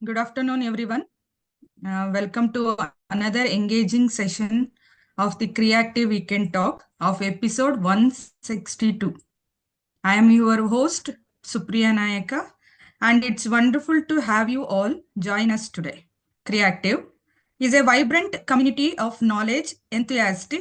Good afternoon, everyone. Welcome to another engaging session of the Creative Weekend Talk of episode 162. I am your host, Supriya Nayaka, and it's wonderful to have you all join us today. Creative is a vibrant community of knowledge enthusiasts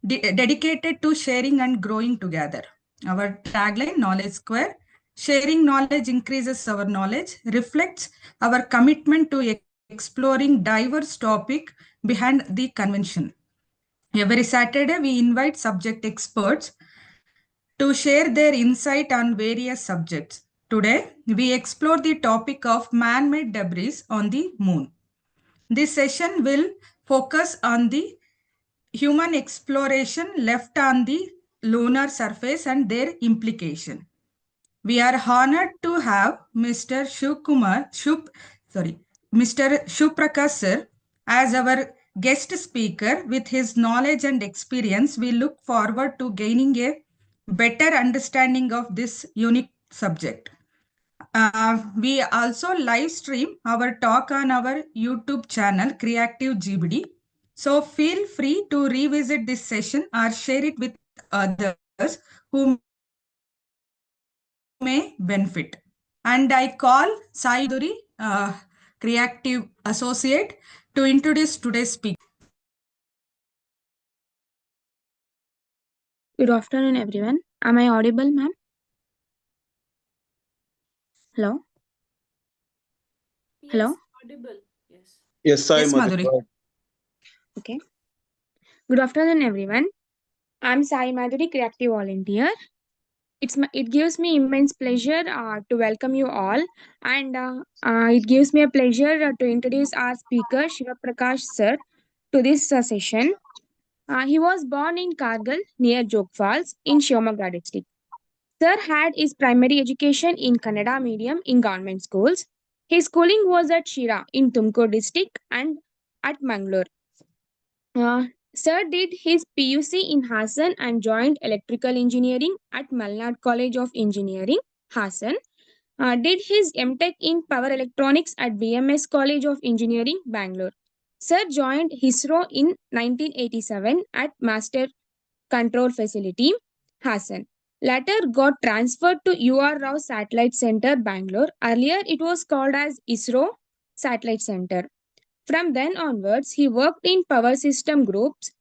dedicated to sharing and growing together. Our tagline, Knowledge Square, sharing knowledge increases our knowledge, reflects our commitment to exploring diverse topics behind the convention. Every Saturday, we invite subject experts to share their insight on various subjects. Today, we explore the topic of man-made debris on the moon. This session will focus on the human exploration left on the lunar surface and their implication. We are honored to have Mr. Mr. Shuprakash sir as our guest speaker. With his knowledge and experience, we look forward to gaining a better understanding of this unique subject. We also live stream our talk on our YouTube channel, Creative GBD. So feel free to revisit this session or share it with others who may benefit. And I call Sai Madhuri, Creative Associate, to introduce today's speaker. Good afternoon, everyone. Am I audible, ma'am? Hello? Yes, Hello? audible. Yes. Yes, Sai Yes, Madhuri. Madhuri. Okay. Good afternoon, everyone. I'm Sai Madhuri, Creative Volunteer. It gives me immense pleasure to welcome you all, and it gives me a pleasure to introduce our speaker, Shiva Prakash sir, to this session. He was born in Kargil near Jog Falls in Shivamogga district. Sir had his primary education in Kannada medium in government schools. His schooling was at Shira in Tumkur district and at Mangalore. Sir did his PUC in Hassan and joined electrical engineering at Malnad College of Engineering, Hassan. Did his MTech in power electronics at BMS College of Engineering, Bangalore. Sir joined HISRO in 1987 at Master Control Facility, Hassan. Later got transferred to UR Rao Satellite Center, Bangalore. Earlier it was called as ISRO Satellite Center. From then onwards, he worked in power system groups.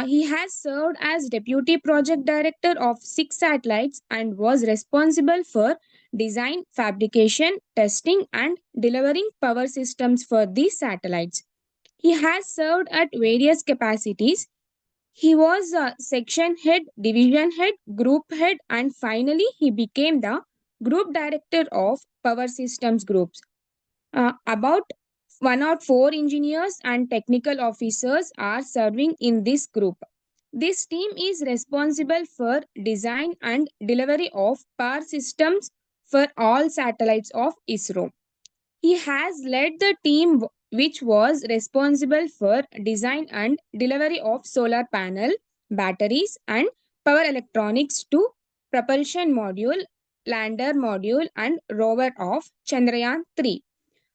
He has served as deputy project director of 6 satellites and was responsible for design, fabrication, testing, and delivering power systems for these satellites. He has served at various capacities. He was a section head, division head, group head, and finally he became the group director of power systems groups. About 104 engineers and technical officers are serving in this group. This team is responsible for design and delivery of power systems for all satellites of ISRO. He has led the team which was responsible for design and delivery of solar panel, batteries, and power electronics to propulsion module, lander module, and rover of Chandrayaan 3.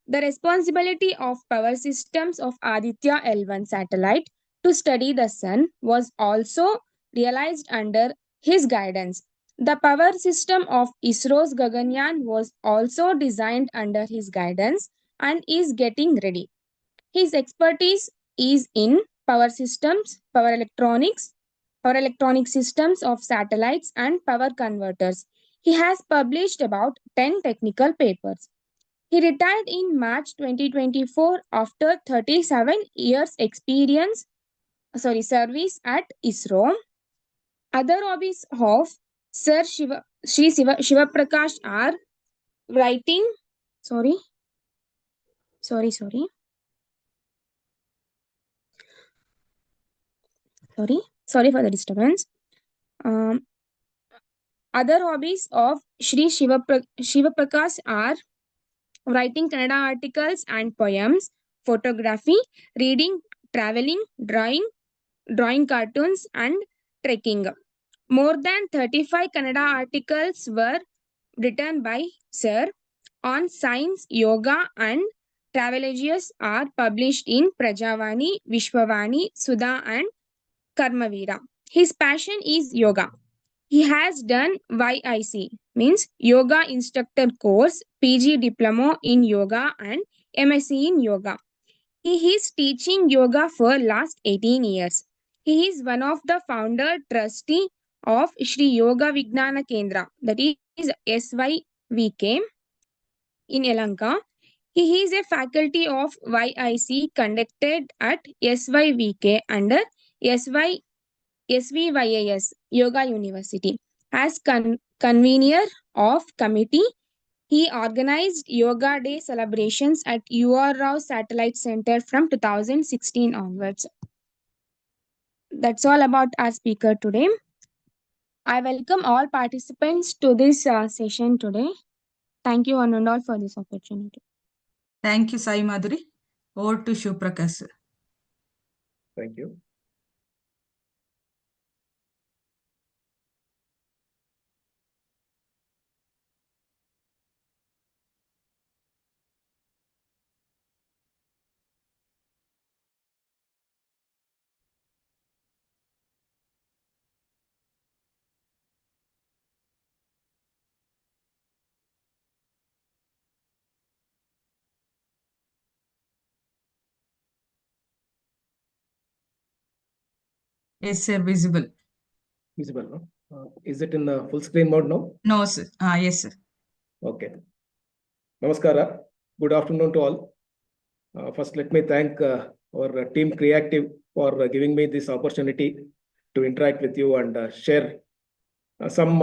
The responsibility of power systems of Aditya L1 satellite to study the sun was also realized under his guidance. The power system of ISRO's Gaganyaan was also designed under his guidance and is getting ready. His expertise is in power systems, power electronic systems of satellites, and power converters. He has published about 10 technical papers. He retired in March 2024 after 37 years service at ISRO. Other hobbies of Shiva Prakash are writing, sorry, sorry for the disturbance. Other hobbies of Shiva Prakash are writing Kannada articles and poems, photography, reading, traveling, drawing cartoons, and trekking. More than 35 Kannada articles were written by Sir on science, yoga, and Travelologies are published in Prajavani, Vishwavani, Sudha, and Karmavira. His passion is yoga. He has done YIC, means Yoga Instructor Course, PG Diploma in Yoga, and MSc in Yoga. He is teaching yoga for last 18 years. He is one of the founder trustee of Shri Yoga Vijnana Kendra, that is SYVK in Elanka. He is a faculty of YIC conducted at SYVK under SVYAS Yoga University. As convener of committee, he organized Yoga Day celebrations at UR Rao Satellite Center from 2016 onwards. That's all about our speaker today. I welcome all participants to this session today. Thank you one and all for this opportunity. Thank you, Sai Madhuri. Over to Shivprakash. Thank you. Yes, sir, visible. Visible, no? Is it in the full screen mode now? No, sir. Yes, sir. Okay. Namaskara. Good afternoon to all. First, let me thank our team Creactive for giving me this opportunity to interact with you and share some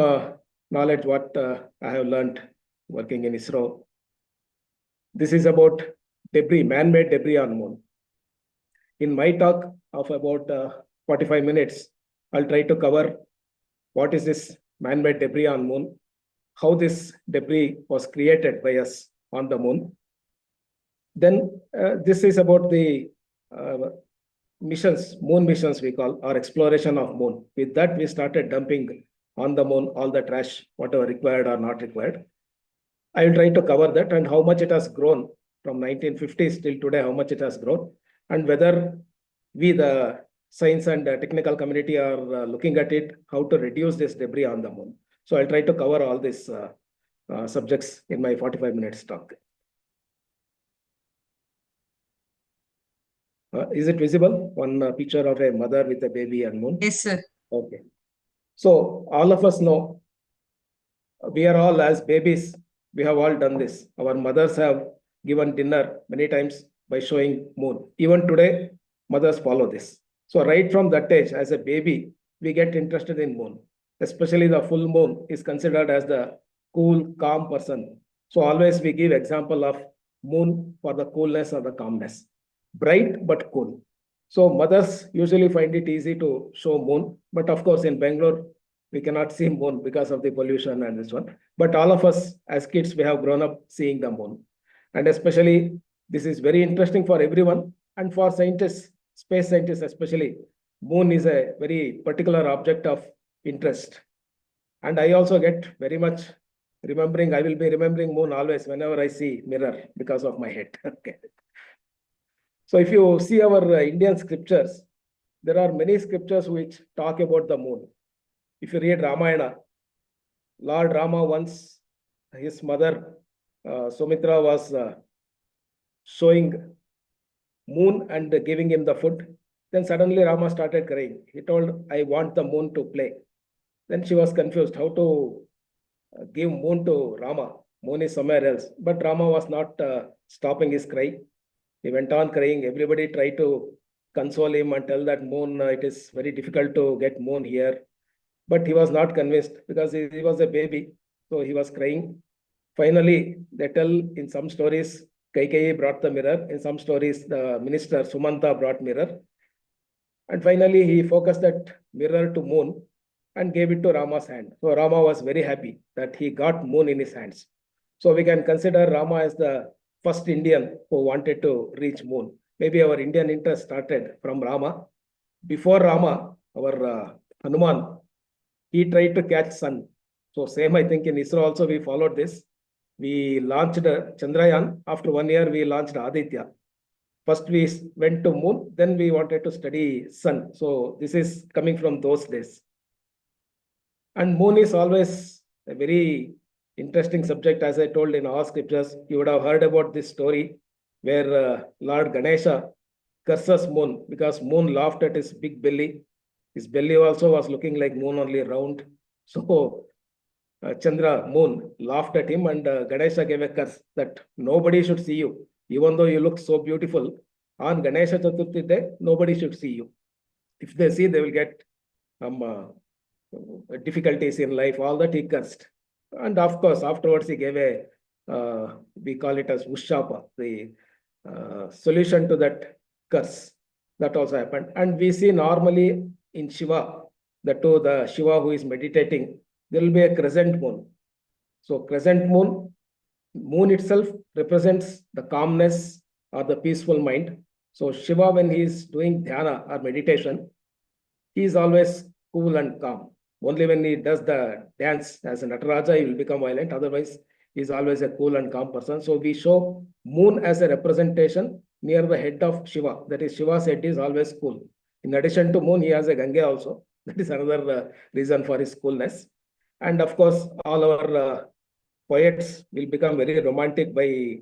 knowledge what I have learned working in ISRO. This is about debris, man-made debris on moon. In my talk of about 45 minutes, I'll try to cover what is this man-made debris on moon, how this debris was created by us on the moon. Then this is about the missions, moon missions we call, or exploration of moon. With that, we started dumping on the moon all the trash, whatever required or not required. I will try to cover that and how much it has grown from 1950s till today, how much it has grown, and whether we, the science and technical community, are looking at it, how to reduce this debris on the moon. So I'll try to cover all these subjects in my 45 minutes talk. Is it visible? One picture of a mother with a baby and moon. Yes, sir. Okay. So all of us know, we are all as babies, we have all done this. Our mothers have given dinner many times by showing moon. Even today, mothers follow this. So right from that age, as a baby, we get interested in moon. Especially the full moon is considered as the cool, calm person. So always we give example of moon for the coolness or the calmness. Bright but cool. So mothers usually find it easy to show moon. But of course, in Bangalore, we cannot see moon because of the pollution and this one. But all of us as kids, we have grown up seeing the moon. And especially, this is very interesting for everyone. And for scientists, space scientists especially, moon is a very particular object of interest. And I also get very much remembering, I will be remembering moon always whenever I see mirror because of my head. Okay. So if you see our Indian scriptures, there are many scriptures which talk about the moon. If you read Ramayana, Lord Rama once, his mother Sumitra was showing moon and giving him the food. Then suddenly Rama started crying. He told, I want the moon to play. Then she was confused how to give moon to Rama. Moon is somewhere else. But Rama was not stopping his cry. He went on crying. Everybody tried to console him and tell that moon, it is very difficult to get moon here. But he was not convinced because he was a baby. So he was crying. Finally, they tell in some stories, Kaikeyi brought the mirror. In some stories, the minister Sumanta brought mirror. And finally, he focused that mirror to moon and gave it to Rama's hand. So Rama was very happy that he got moon in his hands. So we can consider Rama as the first Indian who wanted to reach moon. Maybe our Indian interest started from Rama. Before Rama, our Hanuman, he tried to catch sun. So same, I think in ISRO also we followed this. we launched Chandrayaan. After 1 year, we launched Aditya. First, we went to moon, then we wanted to study sun. So this is coming from those days. And moon is always a very interesting subject. As I told in all scriptures, you would have heard about this story where Lord Ganesha curses moon because moon laughed at his big belly. His belly also was looking like moon, only round. So Chandra, moon, laughed at him, and Ganesha gave a curse that nobody should see you. Even though you look so beautiful, on Ganesha Chaturthi day, nobody should see you. If they see, they will get difficulties in life. All that he cursed. And of course, afterwards he gave a, we call it as Ushapa, the solution to that curse. That also happened. And we see normally in Shiva, the Shiva who is meditating, there will be a crescent moon. So crescent moon itself represents the calmness or the peaceful mind. So Shiva, when he is doing dhyana or meditation, he is always cool and calm. Only when he does the dance as a Nataraja, he will become violent. Otherwise, he is always a cool and calm person. So we show moon as a representation near the head of Shiva. That is, Shiva's head is always cool. In addition to moon, he has a Ganga also. That is another reason for his coolness. And of course, all our poets will become very romantic by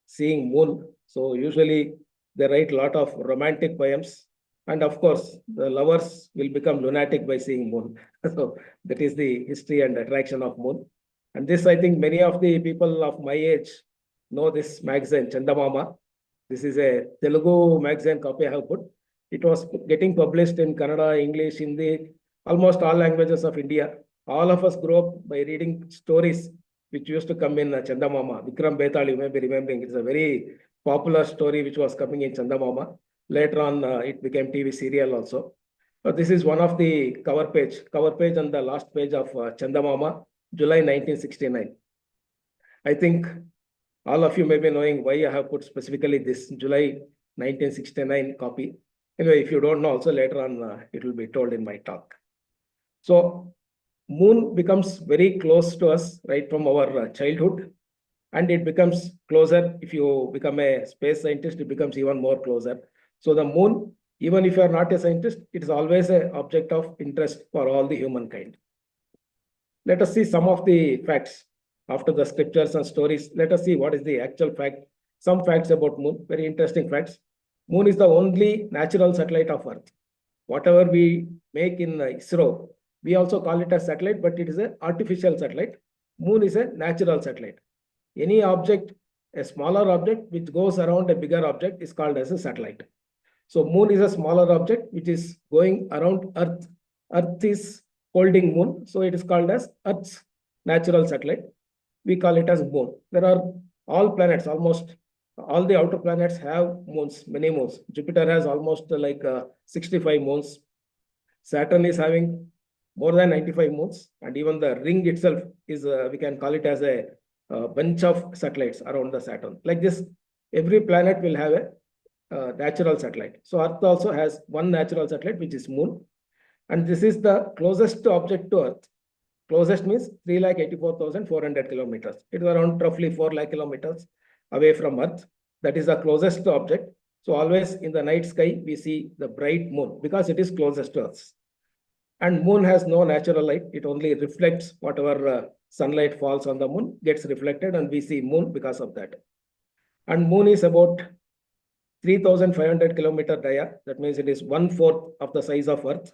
seeing moon. So usually they write a lot of romantic poems. And of course, the lovers will become lunatic by seeing moon. So that is the history and attraction of moon. And this, I think many of the people of my age know this magazine, Chandamama. This is a Telugu magazine copy I have put. It was getting published in Kannada, English, Hindi, almost all languages of India. All of us grew up by reading stories which used to come in Chandamama. Vikram Betal, you may be remembering, it's a very popular story which was coming in Chandamama. Later on, it became TV serial also. So this is one of the cover page on the last page of Chandamama, July 1969. I think all of you may be knowing why I have put specifically this July 1969 copy. Anyway, if you don't know also, later on, it will be told in my talk. So moon becomes very close to us right from our childhood, and it becomes closer. If you become a space scientist, it becomes even more closer. So the moon, even if you are not a scientist, it is always an object of interest for all the humankind. Let us see some of the facts. After the scriptures and stories, let us see what is the actual fact. Some facts about moon, very interesting facts. Moon is the only natural satellite of Earth. Whatever we make in ISRO, we also call it a satellite, but it is an artificial satellite. Moon is a natural satellite. Any object, a smaller object which goes around a bigger object is called as a satellite. So moon is a smaller object which is going around Earth. Earth is holding moon, so it is called as Earth's natural satellite. We call it as moon. There are all planets, almost all the outer planets have moons, many moons. Jupiter has almost like 65 moons. Saturn is having more than 95 moons, and even the ring itself is, we can call it as a bunch of satellites around the Saturn. Like this, every planet will have a natural satellite. So Earth also has one natural satellite, which is moon. And this is the closest object to Earth. Closest means 384,400 kilometers. It is around roughly 4 lakh kilometers away from Earth. That is the closest object. So always in the night sky, we see the bright moon because it is closest to Earth. And moon has no natural light. It only reflects whatever sunlight falls on the moon, gets reflected, and we see moon because of that. And moon is about 3,500 kilometer dia. That means it is 1/4 of the size of Earth.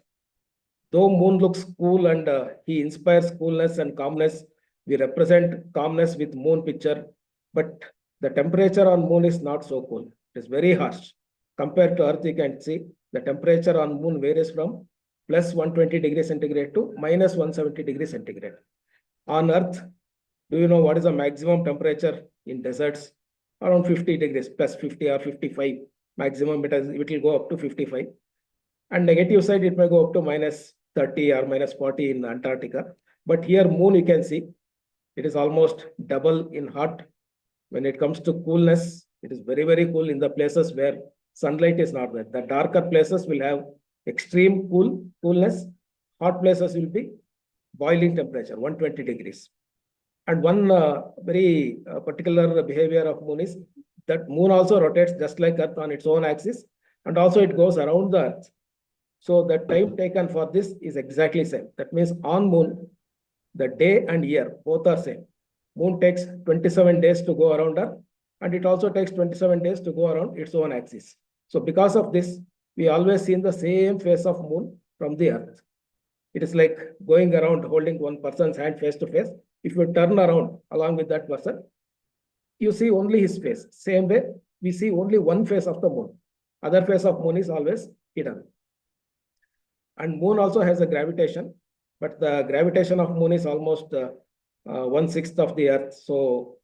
Though moon looks cool and he inspires coolness and calmness, we represent calmness with moon picture, but the temperature on moon is not so cool. It is very harsh. Compared to Earth, you can see the temperature on moon varies from plus 120 degrees centigrade to minus 170 degrees centigrade. On Earth, do you know what is the maximum temperature in deserts? Around 50 degrees, plus 50 or 55 maximum. It will go up to 55. And negative side, it may go up to minus 30 or minus 40 in Antarctica. But here moon, you can see, it is almost double in hot. When it comes to coolness, it is very, very cool in the places where sunlight is not there. The darker places will have extreme coolness. Hot places will be boiling temperature, 120 degrees. And one very particular behavior of moon is that moon also rotates just like Earth on its own axis, and also it goes around the Earth. So the time taken for this is exactly same. That means on moon, the day and year both are same. Moon takes 27 days to go around Earth, and it also takes 27 days to go around its own axis. So because of this, we always see the same face of moon from the Earth. It is like going around holding one person's hand face to face. If you turn around along with that person, you see only his face. Same way, we see only one face of the moon. Other face of moon is always hidden. And moon also has a gravitation, but the gravitation of moon is almost 1/6 of the Earth. So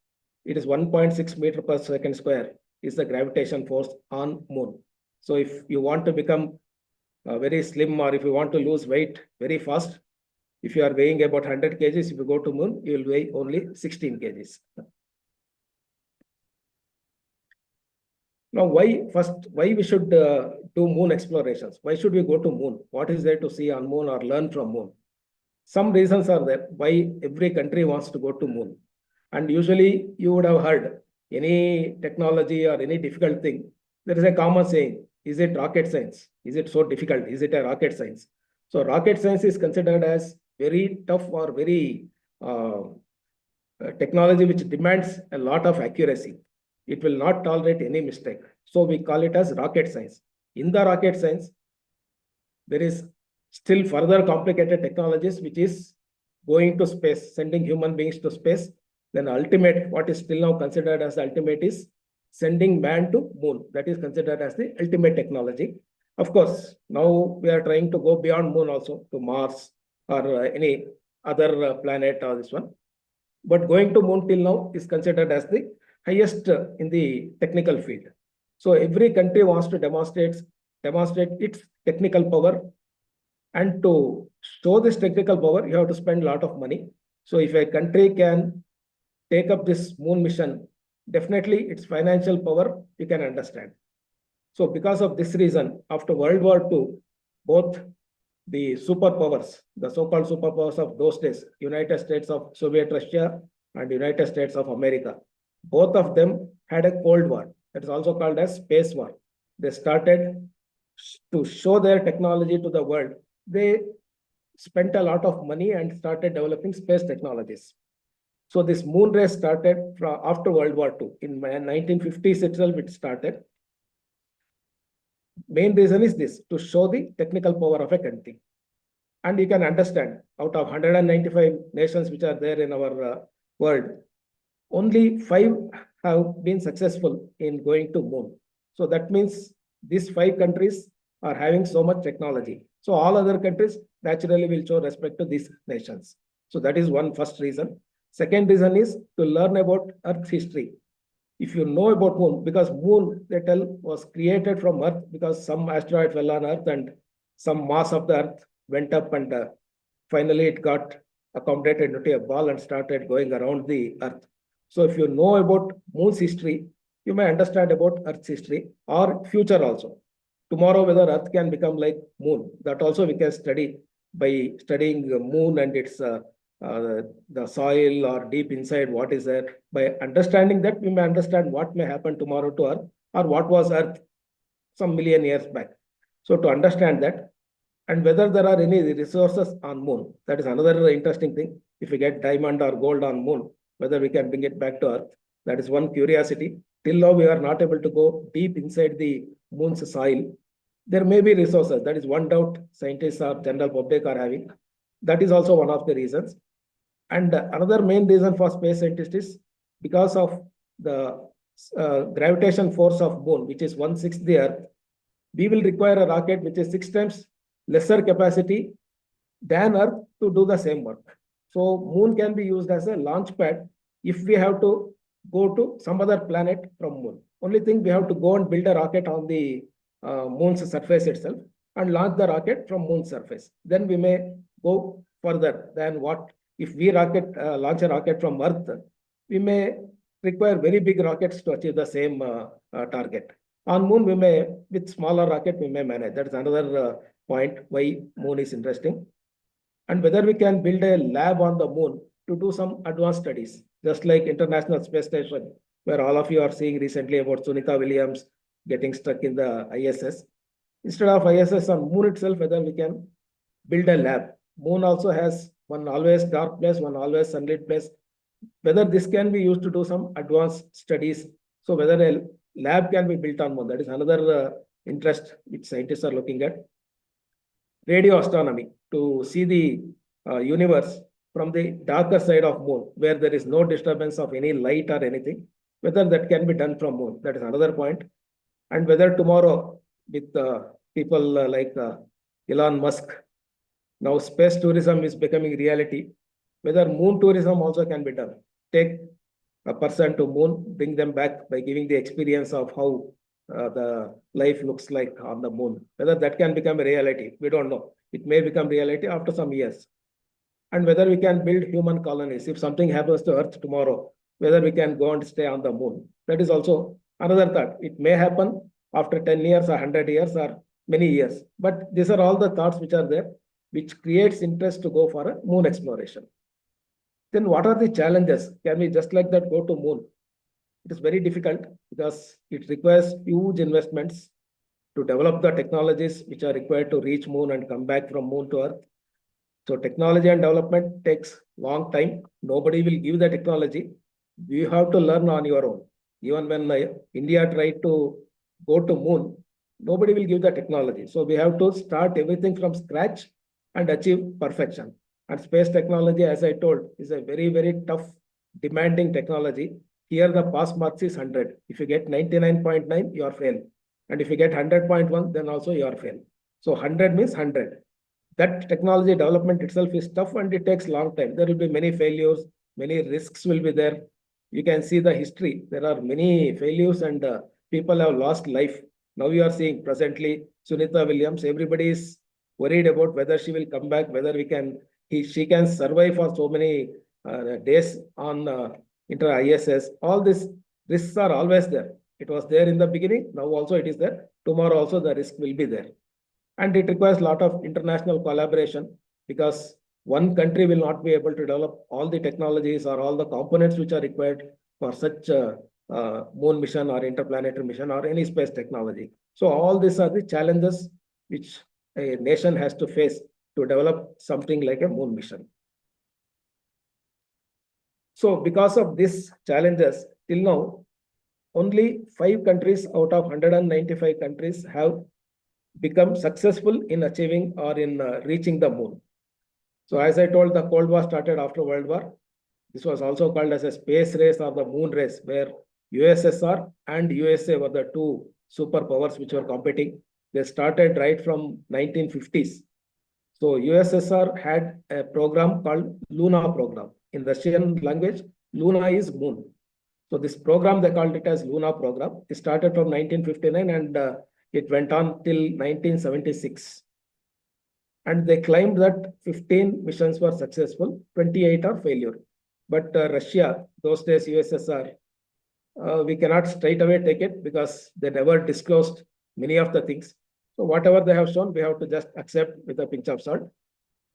it is 1.6 meter per second square is the gravitation force on moon. So if you want to become very slim, or if you want to lose weight very fast, if you are weighing about 100 kgs, if you go to moon, you will weigh only 16 kgs. Now, why we should do moon explorations? Why should we go to moon? What is there to see on moon or learn from moon? Some reasons are there why every country wants to go to moon. And usually you would have heard any technology or any difficult thing, there is a common saying, is it rocket science? Is it so difficult? Is it a rocket science? So rocket science is considered as very tough or very technology which demands a lot of accuracy. It will not tolerate any mistake. So we call it as rocket science. In the rocket science, there is still further complicated technologies, which is going to space, sending human beings to space. Then ultimate, what is still now considered as the ultimate is sending man to moon. That is considered as the ultimate technology. Of course, now we are trying to go beyond moon also to Mars or any other planet or this one. But going to moon till now is considered as the highest in the technical field. So every country wants to demonstrate its technical power. And to show this technical power, you have to spend a lot of money. So if a country can take up this moon mission, definitely its financial power, you can understand. So because of this reason, after World War II, both the superpowers, the so-called superpowers of those days, United States of Soviet Russia and United States of America, both of them had a Cold War. That is also called as Space War. They started to show their technology to the world. They spent a lot of money and started developing space technologies. So this moon race started from after World War II. In 1950s itself, it started. Main reason is this, to show the technical power of a country. And you can understand, out of 195 nations which are there in our world, only 5 have been successful in going to moon. So that means these 5 countries are having so much technology. So all other countries naturally will show respect to these nations. So that is one first reason. Second reason is to learn about Earth's history. If you know about moon, because moon, they tell, was created from Earth because some asteroid fell on Earth and some mass of the Earth went up, and finally it got accommodated into a ball and started going around the Earth. So if you know about moon's history, you may understand about Earth's history or future also. Tomorrow, whether Earth can become like moon, that also we can study by studying the moon and its the soil or deep inside what is there. By understanding that, we may understand what may happen tomorrow to Earth or what was Earth some million years back. So to understand that, and whether there are any resources on moon, that is another interesting thing. If we get diamond or gold on moon, whether we can bring it back to Earth, that is one curiosity. Till now, we are not able to go deep inside the moon's soil. There may be resources. That is one doubt scientists or general public are having. That is also one of the reasons. And another main reason for space scientists is because of the gravitation force of moon, which is 1/6 the Earth. We will require a rocket which is 6 times lesser capacity than Earth to do the same work. So moon can be used as a launch pad if we have to go to some other planet from moon. Only thing, we have to go and build a rocket on the moon's surface itself and launch the rocket from moon's surface. Then we may go further than what, if we launch a rocket from Earth, we may require very big rockets to achieve the same target. On moon, we may, with smaller rocket, we may manage. That's another point why moon is interesting. And whether we can build a lab on the moon to do some advanced studies, just like International Space Station, where all of you are seeing recently about Sunita Williams getting stuck in the ISS. Instead of ISS on Moon itself, whether we can build a lab. Moon also has one always dark place, one always sunlit place. Whether this can be used to do some advanced studies. So whether a lab can be built on Moon, that is another interest which scientists are looking at. Radio astronomy, to see the universe from the darker side of Moon, where there is no disturbance of any light or anything, whether that can be done from Moon, that is another point. And whether tomorrow with people like Elon Musk, now space tourism is becoming reality, whether Moon tourism also can be done. Take a person to Moon, bring them back by giving the experience of how the life looks like on the Moon. Whether that can become a reality, we don't know. It may become reality after some years. And whether we can build human colonies. If something happens to Earth tomorrow, whether we can go and stay on the Moon. That is also another thought. It may happen after 10 years or 100 years or many years. But these are all the thoughts which are there, which creates interest to go for a Moon exploration. Then what are the challenges? Can we just like that go to Moon? It is very difficult because it requires huge investments to develop the technologies which are required to reach Moon and come back from Moon to Earth. So technology and development takes long time. Nobody will give the technology. You have to learn on your own. Even when India tried to go to Moon, nobody will give the technology. So we have to start everything from scratch and achieve perfection. And space technology, as I told, is a very, very tough, demanding technology. Here the pass marks is 100. If you get 99.9, you are fail. And if you get 100.1, then also you are fail. So 100 means 100. That technology development itself is tough and it takes long time. There will be many failures, many risks will be there. You can see the history. There are many failures and people have lost life. Now you are seeing presently Sunita Williams. Everybody is worried about whether she will come back, whether she can survive for so many days on ISS. All these risks are always there. It was there in the beginning. Now also it is there. Tomorrow also the risk will be there. And it requires a lot of international collaboration because one country will not be able to develop all the technologies or all the components which are required for such a Moon mission or interplanetary mission or any space technology. So all these are the challenges which a nation has to face to develop something like a Moon mission. So because of these challenges, till now, only 5 countries out of 195 countries have become successful in achieving or in reaching the Moon. So as I told, the Cold War started after World War. This was also called as a space race or the Moon race, where USSR and USA were the 2 superpowers which were competing. They started right from 1950s. So USSR had a program called Luna program. In Russian language, Luna is Moon. So this program, they called it as Luna program. It started from 1959 and it went on till 1976. And they claimed that 15 missions were successful, 28 are failure. But Russia, those days USSR, we cannot straight away take it because they never disclosed many of the things. So whatever they have shown, we have to just accept with a pinch of salt.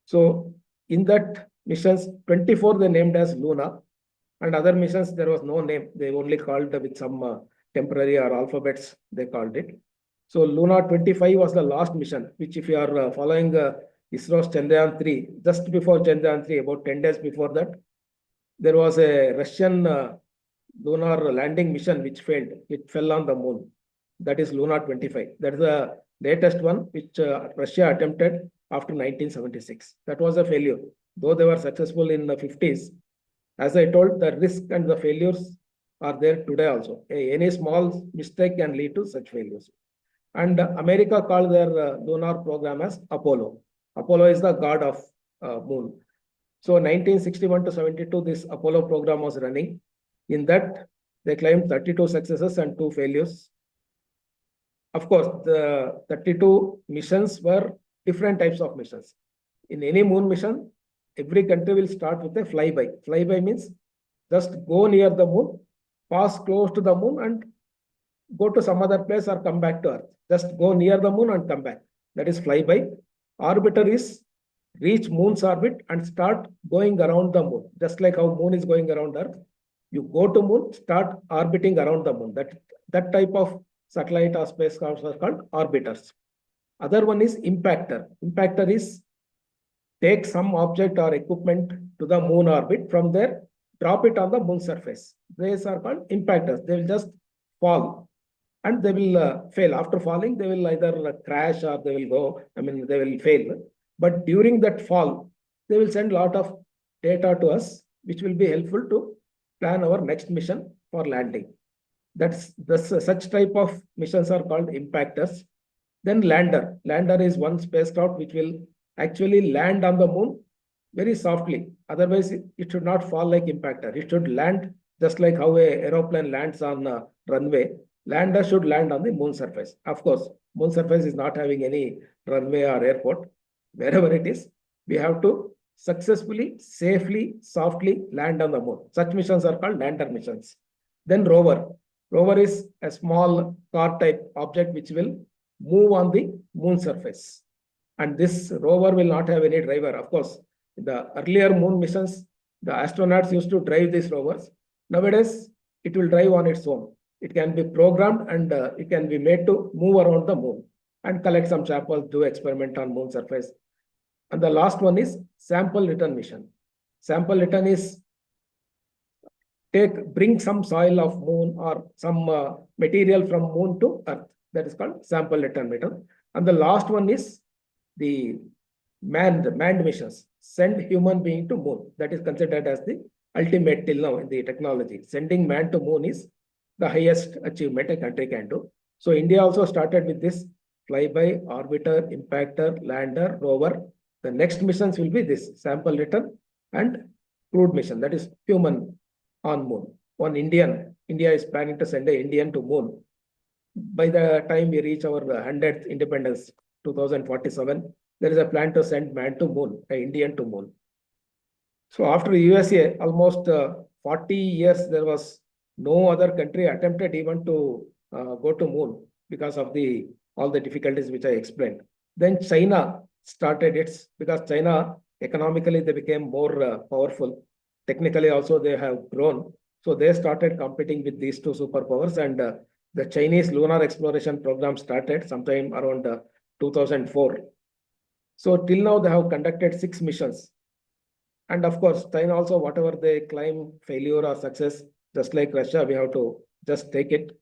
So in that missions, 24 they named as Luna, and other missions there was no name. They only called with some temporary or alphabets, they called it. So Luna 25 was the last mission, which if you are following ISRO's Chandrayaan 3, just before Chandrayaan 3, about 10 days before that, there was a Russian lunar landing mission which failed. It fell on the Moon. That is Luna 25. That is the latest one which Russia attempted after 1976. That was a failure. Though they were successful in the 50s, as I told, the risk and the failures are there today also. Any small mistake can lead to such failures. And America called their lunar program as Apollo. Apollo is the god of Moon. So 1961 to 72, this Apollo program was running. In that, they claimed 32 successes and 2 failures. Of course, the 32 missions were different types of missions. In any Moon mission, every country will start with a flyby. Flyby means just go near the Moon, pass close to the Moon and go to some other place or come back to Earth. Just go near the Moon and come back. That is flyby. Orbiter is reach moon's orbit and start going around the moon, just like how moon is going around Earth. You go to moon, start orbiting around the moon. That type of satellite or spacecraft are called orbiters. Other one is impactor. Impactor is take some object or equipment to the moon orbit, from there drop it on the moon surface. These are called impactors. They will just fall and they will fail. After falling, they will either crash or they will go, they will fail. But during that fall, they will send a lot of data to us, which will be helpful to plan our next mission for landing. Such type of missions are called impactors. Then lander. Lander is one spacecraft which will actually land on the moon very softly. Otherwise, it should not fall like impactor. It should land just like how an aeroplane lands on a runway. Lander should land on the moon surface. Of course, moon surface is not having any runway or airport. Wherever it is, we have to successfully, safely, softly land on the moon. Such missions are called lander missions. Then rover. Rover is a small car type object which will move on the moon surface. And this rover will not have any driver. Of course, the earlier moon missions, the astronauts used to drive these rovers. Nowadays, it will drive on its own. It can be programmed and it can be made to move around the moon and collect some samples, do experiment on moon surface. And the last one is sample return mission. Sample return is bring some soil of moon or some material from moon to Earth. That is called sample return mission. And the last one is the manned missions. Send human being to moon. That is considered as the ultimate till now in the technology. Sending man to moon is the highest achievement a country can do. So India also started with this flyby, orbiter, impactor, lander, rover. The next missions will be this sample return and crewed mission. That is human on moon. India is planning to send an Indian to moon. By the time we reach our 100th independence, 2047, there is a plan to send man to moon, an Indian to moon. So after USA, almost 40 years, there was no other country attempted even to go to moon because of all the difficulties which I explained. Then China started because China economically they became more powerful. Technically also they have grown. So they started competing with these two superpowers, and the Chinese lunar exploration program started sometime around 2004. So till now they have conducted 6 missions. And of course, China also, whatever they claim failure or success, just like Russia, we have to just take it.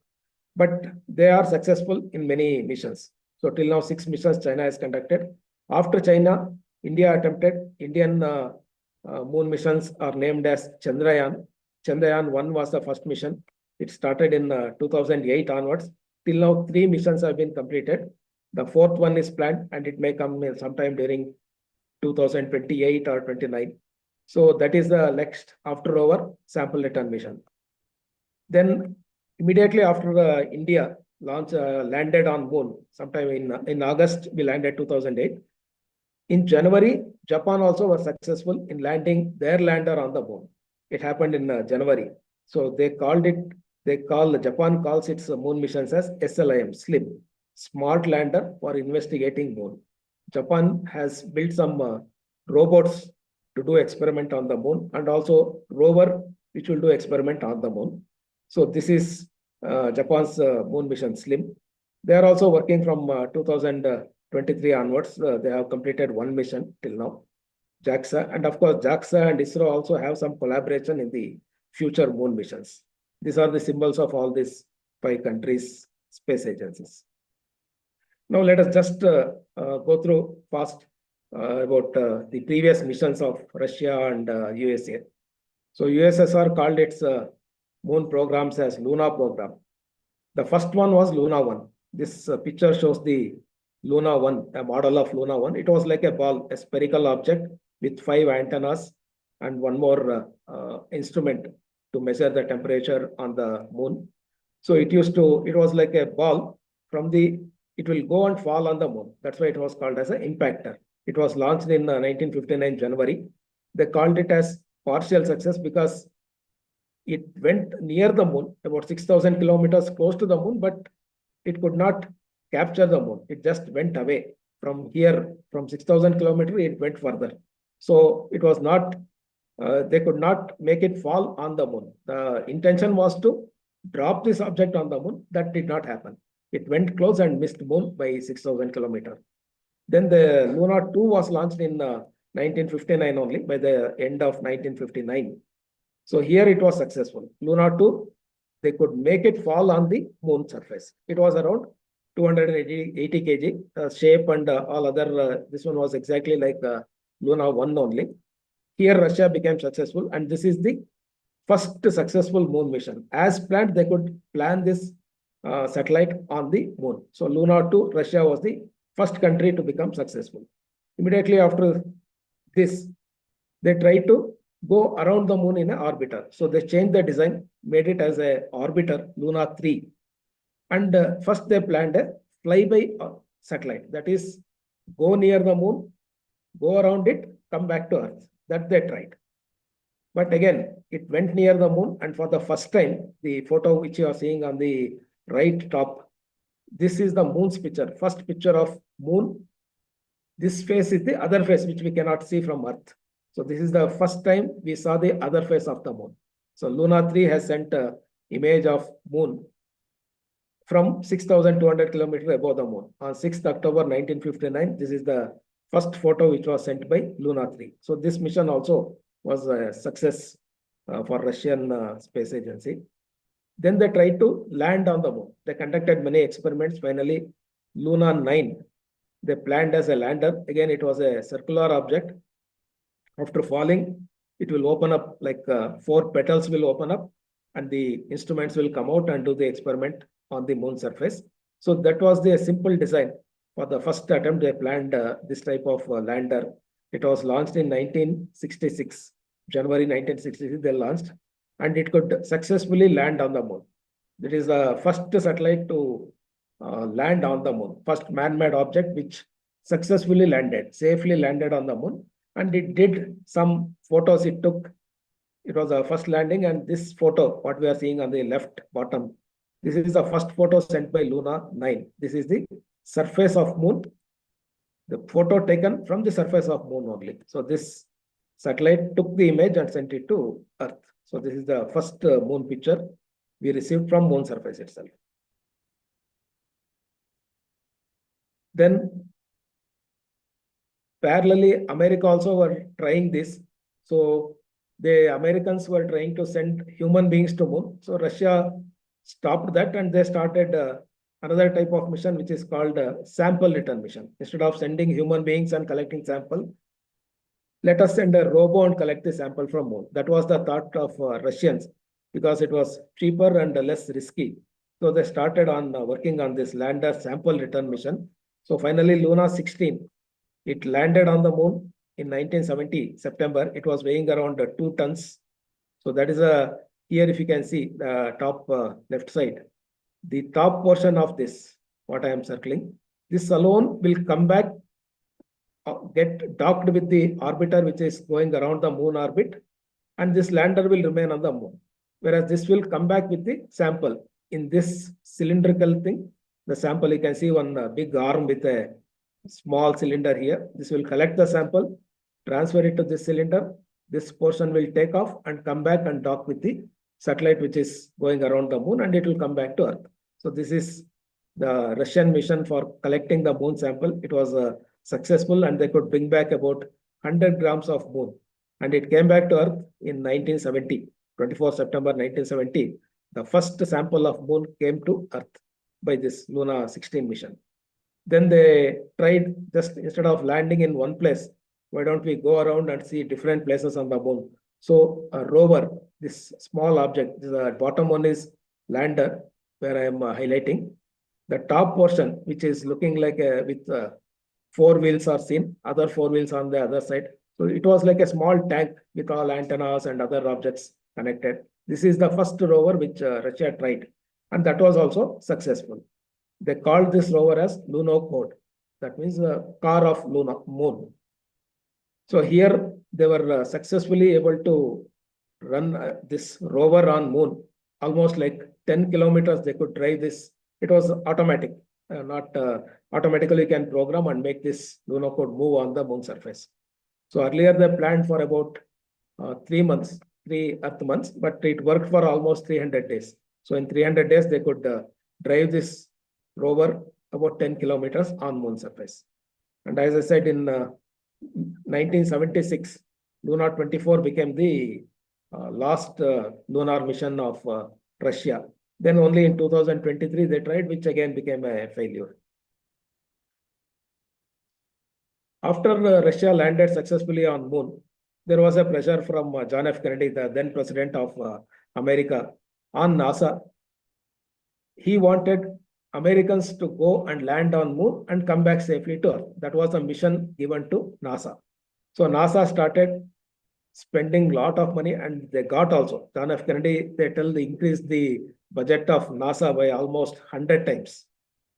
But they are successful in many missions. So till now, 6 missions China has conducted. After China, India attempted. Indian moon missions are named as Chandrayaan. Chandrayaan 1 was the first mission. It started in 2008 onwards. Till now, 3 missions have been completed. The 4th one is planned, and it may come sometime during 2028 or 29. So that is the next after our sample return mission. Then immediately after India landed on moon, sometime in August, we landed 2008. In January, Japan also was successful in landing their lander on the moon. It happened in January. So Japan calls its moon missions as SLIM, SLIM, Smart Lander for Investigating Moon. Japan has built some robots to do experiment on the moon, and also rover which will do experiment on the moon. So this is Japan's moon mission SLIM. They are also working from 2023 onwards. They have completed 1 mission till now. JAXA, and of course JAXA and ISRO also have some collaboration in the future moon missions. These are the symbols of all these 5 countries' space agencies. Now let us just go through fast about the previous missions of Russia and USA. So USSR called its moon programs as Luna program. The first one was Luna 1. This picture shows the Luna 1, a model of Luna 1. It was like a ball, a spherical object with 5 antennas and 1 more instrument to measure the temperature on the moon. So it was like a ball it will go and fall on the moon. That's why it was called as an impactor. It was launched in 1959 January. They called it as partial success because it went near the moon, about 6,000 kilometers close to the moon, but it could not capture the moon. It just went away from here, from 6,000 kilometers, it went further. So it was not, they could not make it fall on the moon. The intention was to drop this object on the moon. That did not happen. It went close and missed moon by 6,000 kilometers. Then the Luna 2 was launched in 1959 only, by the end of 1959. So here it was successful. Luna 2, they could make it fall on the moon surface. It was around 280 kg shape and all other. This one was exactly like Luna 1 only. Here Russia became successful, and this is the first successful moon mission. As planned, they could plan this satellite on the moon. So Luna 2, Russia was the first country to become successful. Immediately after this, they tried to go around the moon in an orbiter. So they changed the design, made it as a orbiter, Luna 3. And first they planned a flyby satellite. That is, go near the moon, go around it, come back to Earth. That they tried. But again, it went near the moon. And for the first time, the photo which you are seeing on the right top, this is the moon's picture, first picture of moon. This face is the other face which we cannot see from Earth. So this is the first time we saw the other face of the moon. So Luna 3 has sent an image of moon from 6,200 kilometers above the moon. On 6th October 1959, this is the first photo which was sent by Luna 3. So this mission also was a success for Russian Space Agency. Then they tried to land on the moon. They conducted many experiments. Finally, Luna 9, they planned as a lander. Again, it was a circular object. After falling, it will open up, like 4 petals will open up, and the instruments will come out and do the experiment on the moon surface. So that was the simple design. For the first attempt, they planned this type of lander. It was launched in 1966, January 1966, they launched, and it could successfully land on the moon. It is the first satellite to land on the moon, first man-made object which successfully landed, safely landed on the moon. And it did some photos it took. It was a first landing, and this photo, what we are seeing on the left bottom, this is the first photo sent by Luna 9. This is the surface of moon, the photo taken from the surface of moon only. So this satellite took the image and sent it to Earth. So this is the first moon picture we received from moon surface itself. Then parallelly, America also were trying this. So the Americans were trying to send human beings to moon. So Russia stopped that, and they started another type of mission, which is called sample return mission. Instead of sending human beings and collecting sample, let us send a robo and collect the sample from moon. That was the thought of Russians, because it was cheaper and less risky. So they started on working on this lander sample return mission. So finally, Luna 16, it landed on the moon in 1970, September. It was weighing around 2 tons. So that is here if you can see the top left side, the top portion of this, what I am circling, this alone will come back, get docked with the orbiter which is going around the moon orbit, and this lander will remain on the moon. Whereas this will come back with the sample in this cylindrical thing. The sample, you can see one big arm with a small cylinder here. This will collect the sample, transfer it to this cylinder. This portion will take off and come back and dock with the satellite which is going around the moon, and it will come back to Earth. So this is the Russian mission for collecting the moon sample. It was successful, and they could bring back about 100 grams of moon. And it came back to Earth in 1970, 24 September 1970. The first sample of moon came to Earth by this Luna 16 mission. Then they tried, just instead of landing in one place, why don't we go around and see different places on the moon? So a rover, this small object, the bottom one is lander, where I am highlighting. The top portion, which is looking like with 4 wheels are seen, other 4 wheels on the other side. So it was like a small tank with all antennas and other objects connected. This is the first rover which Russia tried, and that was also successful. They called this rover as Lunokhod. That means the car of moon. So here they were successfully able to run this rover on moon, almost like 10 kilometers they could drive this. It was automatic. not automatically can program and make this lunar code move on the moon surface. So earlier they planned for about 3 months, 3 Earth months, but it worked for almost 300 days. So in 300 days, they could drive this rover about 10 kilometers on moon surface. And as I said, in 1976, Luna 24 became the last lunar mission of Russia. Then only in 2023 they tried, which again became a failure. After Russia landed successfully on moon, there was a pressure from John F. Kennedy, the then president of America, on NASA. He wanted Americans to go and land on moon and come back safely to Earth. That was a mission given to NASA. So NASA started spending a lot of money, and they got also. John F. Kennedy, they increased the budget of NASA by almost 100 times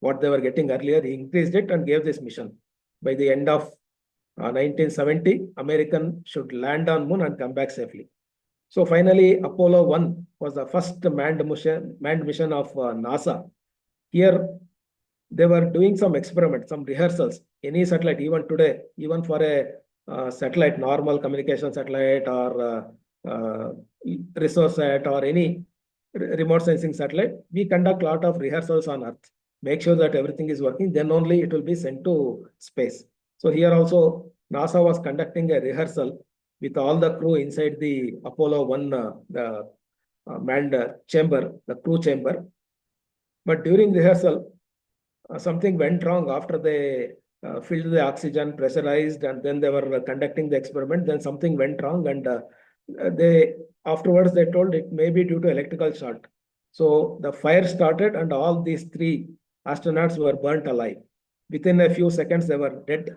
what they were getting earlier. He increased it and gave this mission. By the end of 1970, American should land on moon and come back safely. So finally, Apollo 1 was the first manned mission of NASA. Here, they were doing some experiments, some rehearsals. Any satellite, even today, even for a satellite, normal communication satellite or resource sat or any remote sensing satellite, we conduct a lot of rehearsals on Earth. Make sure that everything is working, then only it will be sent to space. So here also, NASA was conducting a rehearsal with all the crew inside the Apollo 1 manned chamber, the crew chamber. But during rehearsal, something went wrong after they filled the oxygen, pressurized, and then they were conducting the experiment. Then something went wrong, and afterwards they told it may be due to electrical short. So the fire started, and all these 3 astronauts were burnt alive. Within a few seconds, they were dead.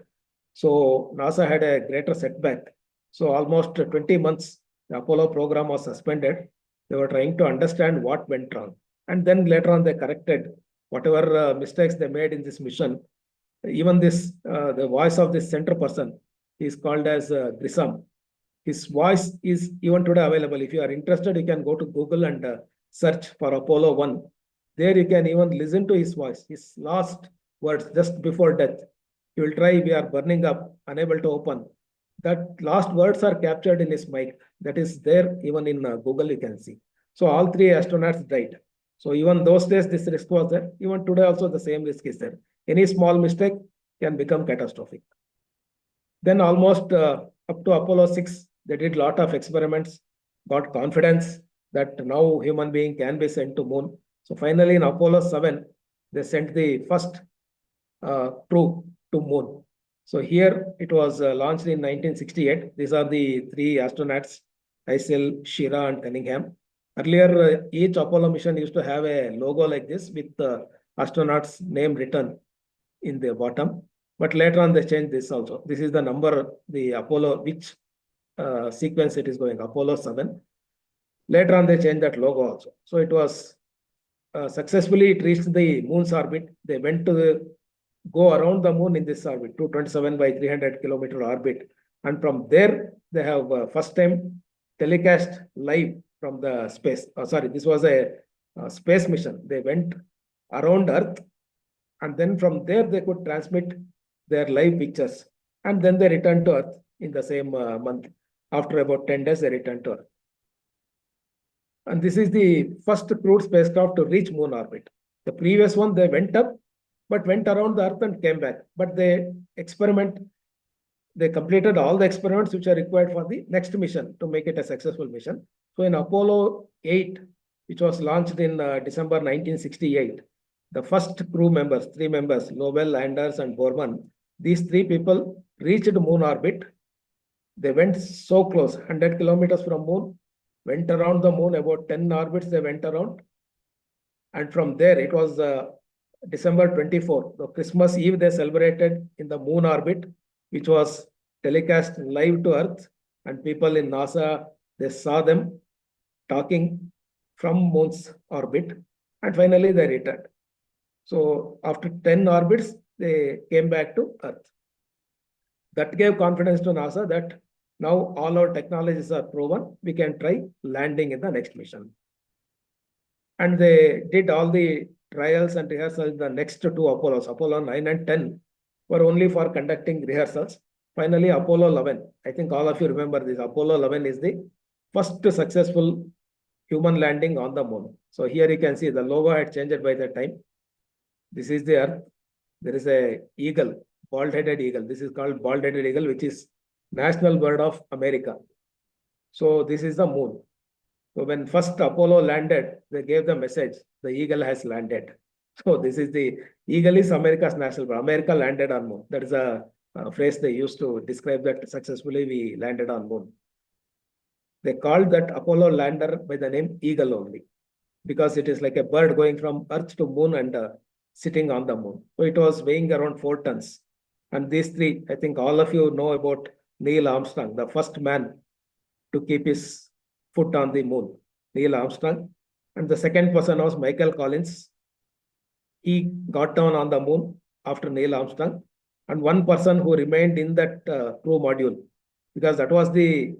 So NASA had a greater setback. So almost 20 months, the Apollo program was suspended. They were trying to understand what went wrong. And then later on, they corrected whatever mistakes they made in this mission. Even this, the voice of this center person is called as Grissom. His voice is even today available. If you are interested, you can go to Google and search for Apollo 1. There you can even listen to his voice, his last words just before death. He will try, we are burning up, unable to open. That last words are captured in his mic. That is there even in Google, you can see. So all 3 astronauts died. So even those days, this risk was there. Even today also the same risk is there. Any small mistake can become catastrophic. Then almost up to Apollo 6, they did a lot of experiments, got confidence that now human being can be sent to moon. So finally in Apollo 7, they sent the first crew to moon. So here it was launched in 1968. These are the 3 astronauts, Herschel, Schirra, and Cunningham. Earlier, each Apollo mission used to have a logo like this with the astronaut's name written in the bottom. But later on, they changed this also. This is the number, the Apollo, which sequence it is going, Apollo 7. Later on, they changed that logo also. So it was successfully, it reached the moon's orbit. They went to go around the moon in this orbit, 227 by 300 kilometer orbit. And from there, they have first time telecast live from the space. This was a space mission. They went around Earth, and then from there they could transmit their live pictures. And then they returned to Earth in the same month. After about 10 days, they returned to Earth. And this is the first crewed spacecraft to reach moon orbit. The previous one, they went up, but went around the Earth and came back. But they completed all the experiments which are required for the next mission to make it a successful mission. So in Apollo 8, which was launched in December 1968, the first crew members, 3 members, Lowell, Anders, and Borman, these 3 people reached moon orbit. They went so close, 100 kilometers from moon, went around the moon, about 10 orbits they went around. And from there, it was December 24, the Christmas Eve, they celebrated in the moon orbit, which was telecast live to Earth. And people in NASA, they saw them talking from moon's orbit. And finally, they returned. So after 10 orbits, they came back to Earth. That gave confidence to NASA that now all our technologies are proven. We can try landing in the next mission. And they did all the trials and rehearsals, the next two Apollos, Apollo 9 and 10, were only for conducting rehearsals. Finally, Apollo 11, I think all of you remember this. Apollo 11 is the first successful human landing on the moon. So here you can see the logo had changed by that time. This is the Earth. There is a eagle, bald-headed eagle. This is called bald-headed eagle, which is national bird of America. So this is the moon. So when first Apollo landed, they gave the message, the eagle has landed. So this is the eagle is America's national bird. America landed on moon. That is a phrase they used to describe that successfully we landed on moon. They called that Apollo lander by the name eagle only, because it is like a bird going from Earth to moon and sitting on the moon. So it was weighing around 4 tons. And these three, I think all of you know about Neil Armstrong, the first man to keep his foot on the moon, Neil Armstrong. And the second person was Michael Collins. He got down on the moon after Neil Armstrong. And one person who remained in that crew module, because that was the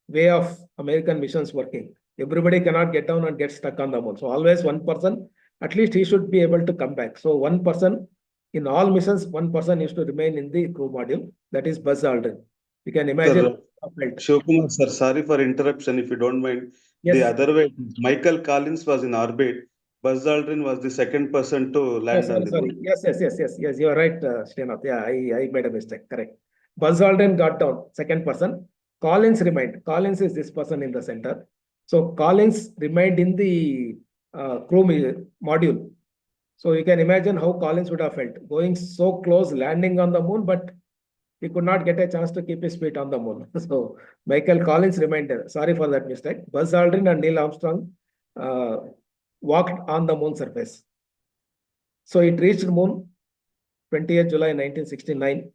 way of American missions working. Everybody cannot get down and get stuck on the moon. So always one person, at least he should be able to come back. So one person in all missions, one person used to remain in the crew module. That is Buzz Aldrin. You can imagine. Shivakumar sir, sorry for interruption if you don't mind. Yes. The other way, Michael Collins was in orbit. Buzz Aldrin was the second person to land on the moon. Yes, you are right, Srinath. Yeah, I made a mistake. Correct. Buzz Aldrin got down, second person. Collins remained. Collins is this person in the center. So Collins remained in the crew module. So you can imagine how Collins would have felt going so close, landing on the moon, but he could not get a chance to keep his feet on the moon. So Michael Collins remained there. Sorry for that mistake. Buzz Aldrin and Neil Armstrong walked on the moon surface. So it reached moon 20th July 1969.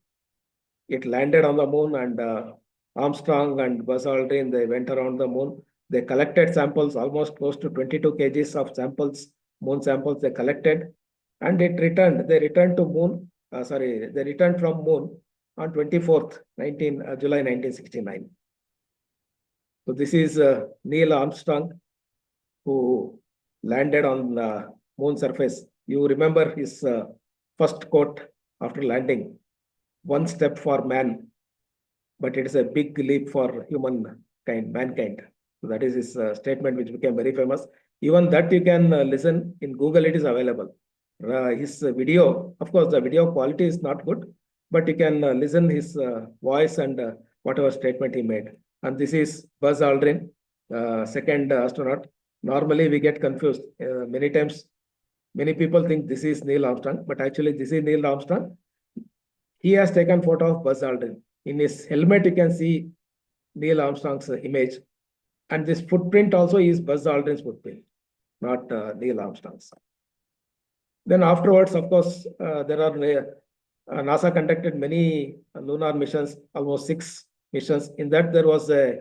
It landed on the moon, and Armstrong and Buzz Aldrin, they went around the moon. They collected samples, almost close to 22 kgs of samples, moon samples they collected, and it returned. They returned to moon. They returned from moon on 24th July 1969. So this is Neil Armstrong, who landed on the moon surface. You remember his first quote after landing: "One step for man, but it is a big leap for mankind." So that is his statement, which became very famous. Even that you can listen in Google. It is available. His video, of course, the video quality is not good, but you can listen his voice and whatever statement he made. And this is Buzz Aldrin, second astronaut. Normally we get confused. Many times, many people think this is Neil Armstrong, but actually this is Neil Armstrong. He has taken photo of Buzz Aldrin. In his helmet, you can see Neil Armstrong's image. And this footprint also is Buzz Aldrin's footprint, not Neil Armstrong's. Then afterwards, of course, there are NASA conducted many lunar missions, almost 6 missions. In that, there was a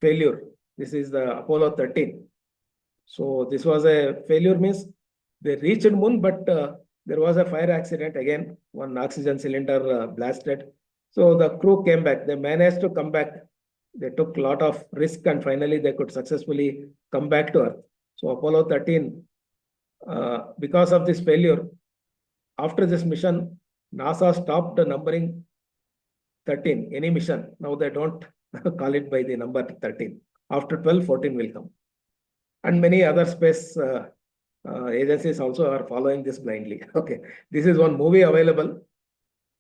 failure. This is the Apollo 13. So this was a failure, means they reached moon, but there was a fire accident. Again, one oxygen cylinder blasted. So the crew came back. They managed to come back. They took a lot of risk, and finally they could successfully come back to Earth. So Apollo 13, because of this failure, after this mission, NASA stopped numbering 13, any mission. Now they don't call it by the number 13. After 12, 14 will come. And many other space agencies also are following this blindly. Okay, this is one movie available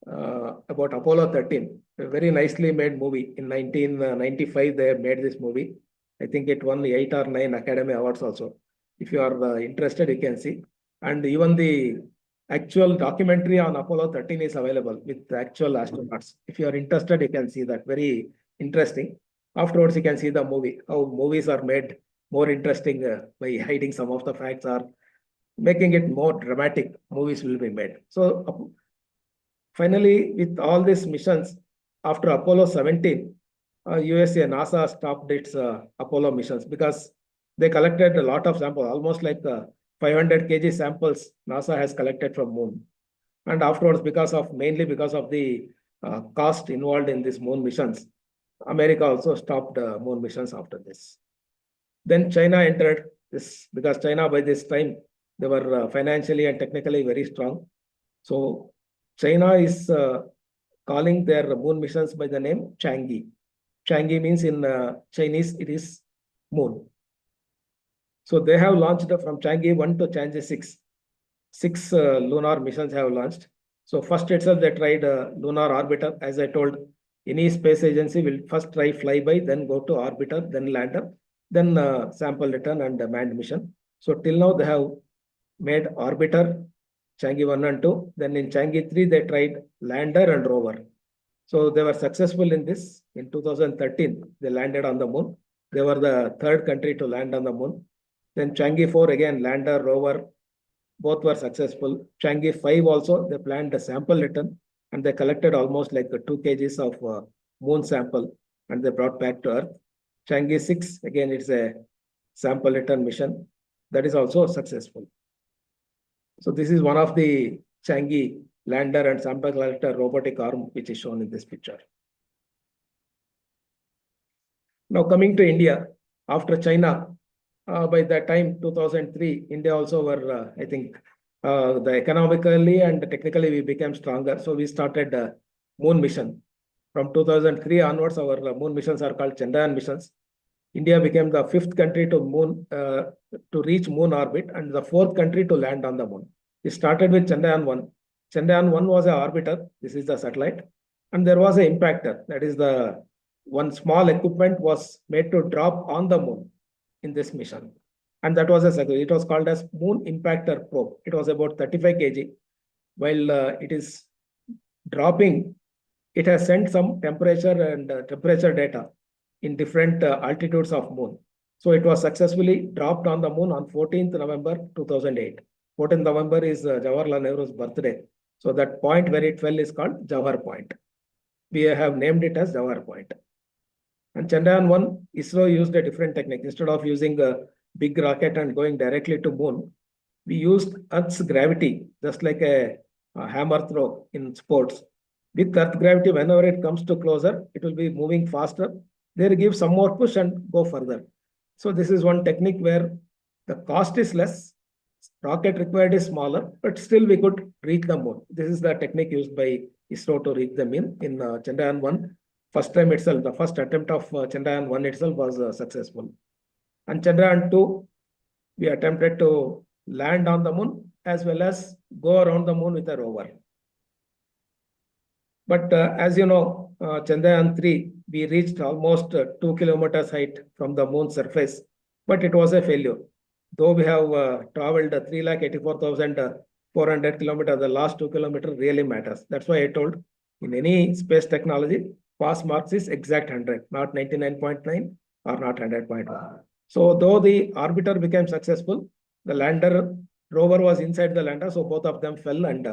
about Apollo 13. A very nicely made movie. In 1995, they made this movie. I think it won 8 or 9 Academy Awards also. If you are interested, you can see. And even the actual documentary on Apollo 13 is available with the actual astronauts. If you are interested, you can see that. Very interesting. Afterwards, you can see the movie, how movies are made more interesting by hiding some of the facts or making it more dramatic. Movies will be made. So finally, with all these missions, after Apollo 17, USA, NASA stopped its Apollo missions because they collected a lot of samples, almost like 500 kg samples NASA has collected from moon. And afterwards, mainly because of the cost involved in these moon missions, America also stopped moon missions after this. Then China entered this, because China by this time They were financially and technically very strong. So China is calling their moon missions by the name Chang'e. Chang'e means in Chinese, it is moon. So they have launched from Chang'e 1 to Chang'e 6. Six lunar missions have launched. So first itself, they tried lunar orbiter. As I told, any space agency will first try flyby, then go to orbiter, then lander, then sample return and manned mission. So till now, they have made orbiter, Chang'e 1 and 2. Then in Chang'e 3, they tried lander and rover. So they were successful in this. In 2013, they landed on the moon. They were the third country to land on the moon. Then Chang'e 4, again, lander, rover, both were successful. Chang'e 5 also, they planned a sample return and they collected almost like 2 kgs of moon sample and they brought back to Earth. Chang'e 6, again, it's a sample return mission that is also successful. So this is one of the Chang'e lander and sample collector robotic arm, which is shown in this picture. Now coming to India, after China, by that time, 2003, India also were, I think, the economically and technically we became stronger. So we started moon mission. From 2003 onwards, our moon missions are called Chandrayaan missions. India became the 5th country to reach moon orbit and the 4th country to land on the moon. We started with Chandrayaan 1. Chandrayaan 1 was an orbiter. This is the satellite. And there was an impactor. That is the one small equipment was made to drop on the moon in this mission. And that was a success. It was called as Moon Impactor Probe. It was about 35 kg. While it is dropping, it has sent some temperature and temperature data in different altitudes of moon. So it was successfully dropped on the moon on 14th November 2008. 14th November is Jawaharlal Nehru's birthday. So that point where it fell is called Jawahar Point. We have named it as Jawahar Point. And Chandrayaan 1, ISRO used a different technique. Instead of using a big rocket and going directly to moon, we used Earth's gravity, just like a hammer throw in sports. With Earth gravity, whenever it comes to closer, it will be moving faster. There give some more push and go further. So this is one technique where the cost is less, rocket required is smaller, but still we could reach the moon. This is the technique used by ISRO to reach the moon in Chandrayaan 1. First time itself, the first attempt of Chandrayaan 1 itself was successful. And Chandrayaan 2, we attempted to land on the moon as well as go around the moon with a rover. But as you know, Chandrayaan 3, we reached almost 2 kilometers height from the moon surface, but it was a failure. Though we have traveled 384,400 kilometers, the last 2 kilometers really matters. That's why I told in any space technology, pass marks is exact 100, not 99.9 or not 100.1. So though the orbiter became successful, the lander rover was inside the lander, so both of them fell and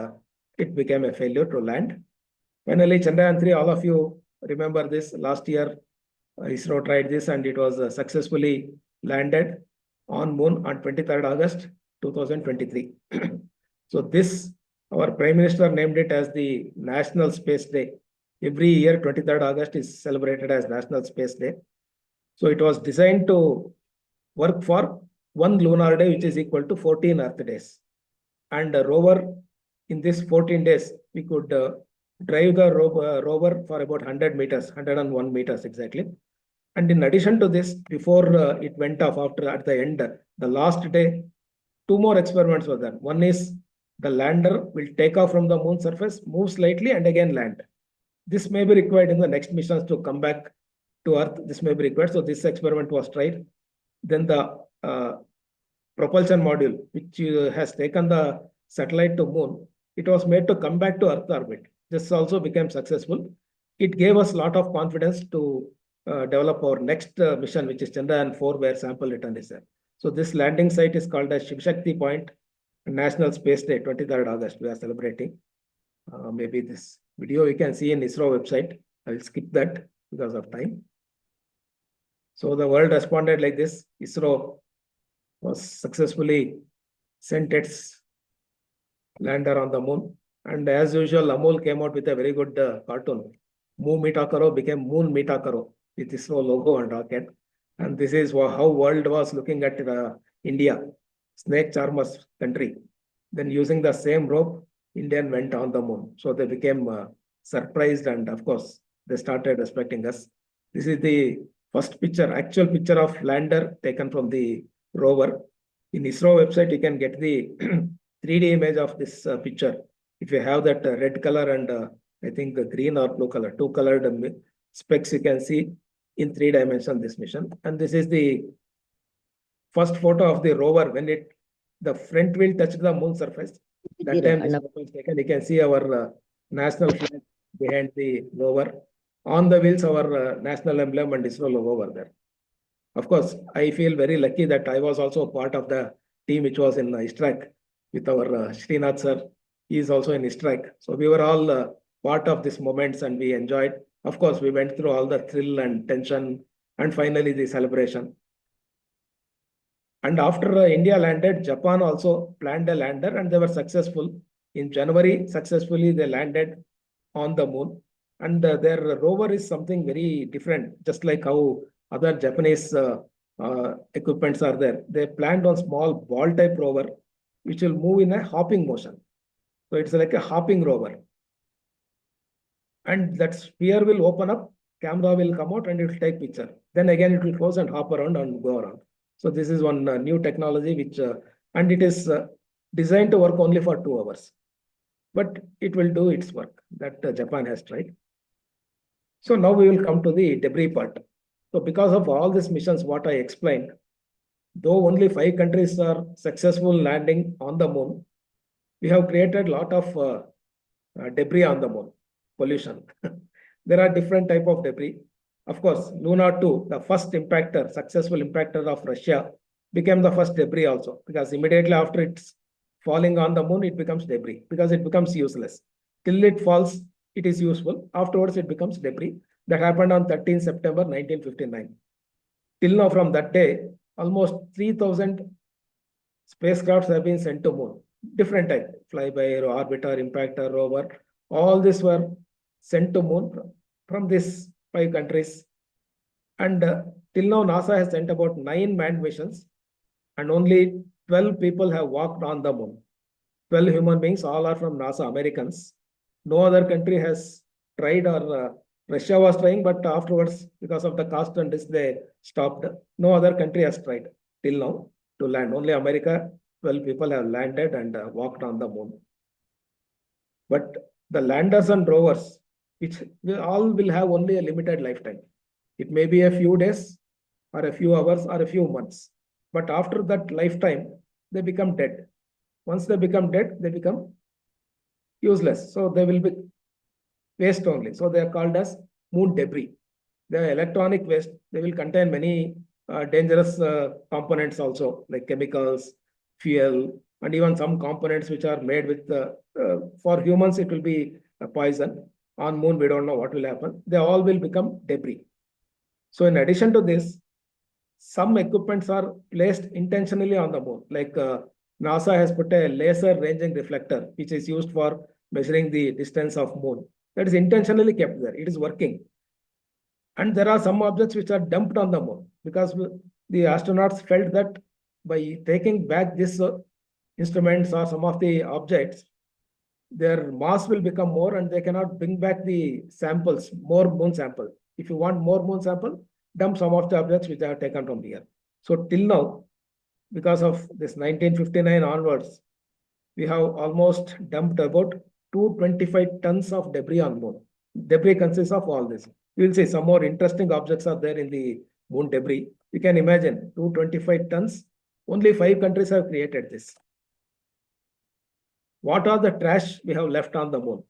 it became a failure to land. Finally, Chandrayaan 3, all of you remember this. Last year, ISRO tried this and it was successfully landed on moon on 23rd August 2023. So this, our Prime Minister named it as the National Space Day. Every year, 23rd August is celebrated as National Space Day. So it was designed to work for 1 lunar day, which is equal to 14 Earth days. And a rover, in this 14 days, we could drive the rover for about 100 meters, 101 meters exactly. And in addition to this, before it went off at the end, the last day, 2 more experiments were done. One is the lander will take off from the moon surface, move slightly and again land. This may be required in the next missions to come back to Earth. This may be required. So this experiment was tried. Then the propulsion module, which has taken the satellite to moon, it was made to come back to Earth orbit. This also became successful. It gave us a lot of confidence to develop our next mission, which is Chandrayaan 4, where sample return is there. So this landing site is called as Shiv Shakti Point, National Space Day, 23rd August. We are celebrating. Maybe this video you can see in ISRO website. I will skip that because of time. So the world responded like this. ISRO was successfully sent its lander on the moon. And as usual, Amol came out with a very good cartoon. Moon Meeta Karo became Moon Meeta Karo with ISRO logo and rocket. And this is how world was looking at India. snake charmers country. Then using the same rope, Indian went on the moon. So they became surprised, and of course, they started respecting us. This is the first picture, actual picture of lander taken from the rover. In ISRO website, you can get the 3D image of this picture. If you have that red color and I think green or blue color, two colored specs, you can see in 3 dimensions this mission. And this is the first photo of the rover when the front wheel touched the moon surface. That time this photo is taken. You can see our national flag behind the rover. On the wheels, our national emblem and ISRO logo over there. Of course, I feel very lucky that I was also part of the team which was in ISTRAC with our Srinath sir. He is also in ISTRAC. So we were all part of these moments and we enjoyed. Of course, we went through all the thrill and tension and finally the celebration. And after India landed, Japan also planned a lander and they were successful. In January, successfully they landed on the moon. And their rover is something very different, just like how other Japanese equipments are there. They planned on small ball type rover, which will move in a hopping motion. So it's like a hopping rover. And that sphere will open up, camera will come out and it will take picture. Then again, it will close and hop around and go around. So this is one new technology which, and it is designed to work only for 2 hours. But it will do its work that Japan has tried. So now we will come to the debris part. So because of all these missions, what I explained, though only 5 countries are successful landing on the moon, we have created a lot of debris on the moon, pollution. There are different type of debris. Of course, Luna 2, the first impactor, successful impactor of Russia, became the first debris also, because immediately after it's falling on the moon, it becomes debris, because it becomes useless. Till it falls, it is useful. Afterwards, it becomes debris. That happened on 13 September 1959. Till now, from that day, almost 3,000 spacecrafts have been sent to moon. Different type, flyby, orbiter, impactor, rover. All these were sent to moon from these 5 countries. And till now, NASA has sent about 9 manned missions, and only 12 people have walked on the moon. 12 human beings, all are from NASA, Americans. No other country has tried, or Russia was trying, but afterwards, because of the cost and this, they stopped. No other country has tried till now to land. Only America, 12 people have landed and walked on the moon. But the landers and rovers, which all will have only a limited lifetime. It may be a few days or a few hours or a few months. But after that lifetime, they become dead. Once they become dead, they become useless. So they will be waste only. So they are called as moon debris. They are electronic waste. They will contain many dangerous components also, like chemicals, fuel, and even some components which are made with, for humans, it will be a poison. On moon, we don't know what will happen. They all will become debris. So in addition to this, some equipments are placed intentionally on the moon. Like NASA has put a laser ranging reflector, which is used for measuring the distance of moon. That is intentionally kept there. It is working. And there are some objects which are dumped on the moon, because the astronauts felt that by taking back these instruments or some of the objects, their mass will become more and they cannot bring back the samples, more moon sample. If you want more moon sample, dump some of the objects which are taken from here. So till now, because of this 1959 onwards, we have almost dumped about 225 tons of debris on moon. Debris consists of all this. You will see some more interesting objects are there in the moon debris. You can imagine 225 tons. Only 5 countries have created this. What are the trash we have left on the moon?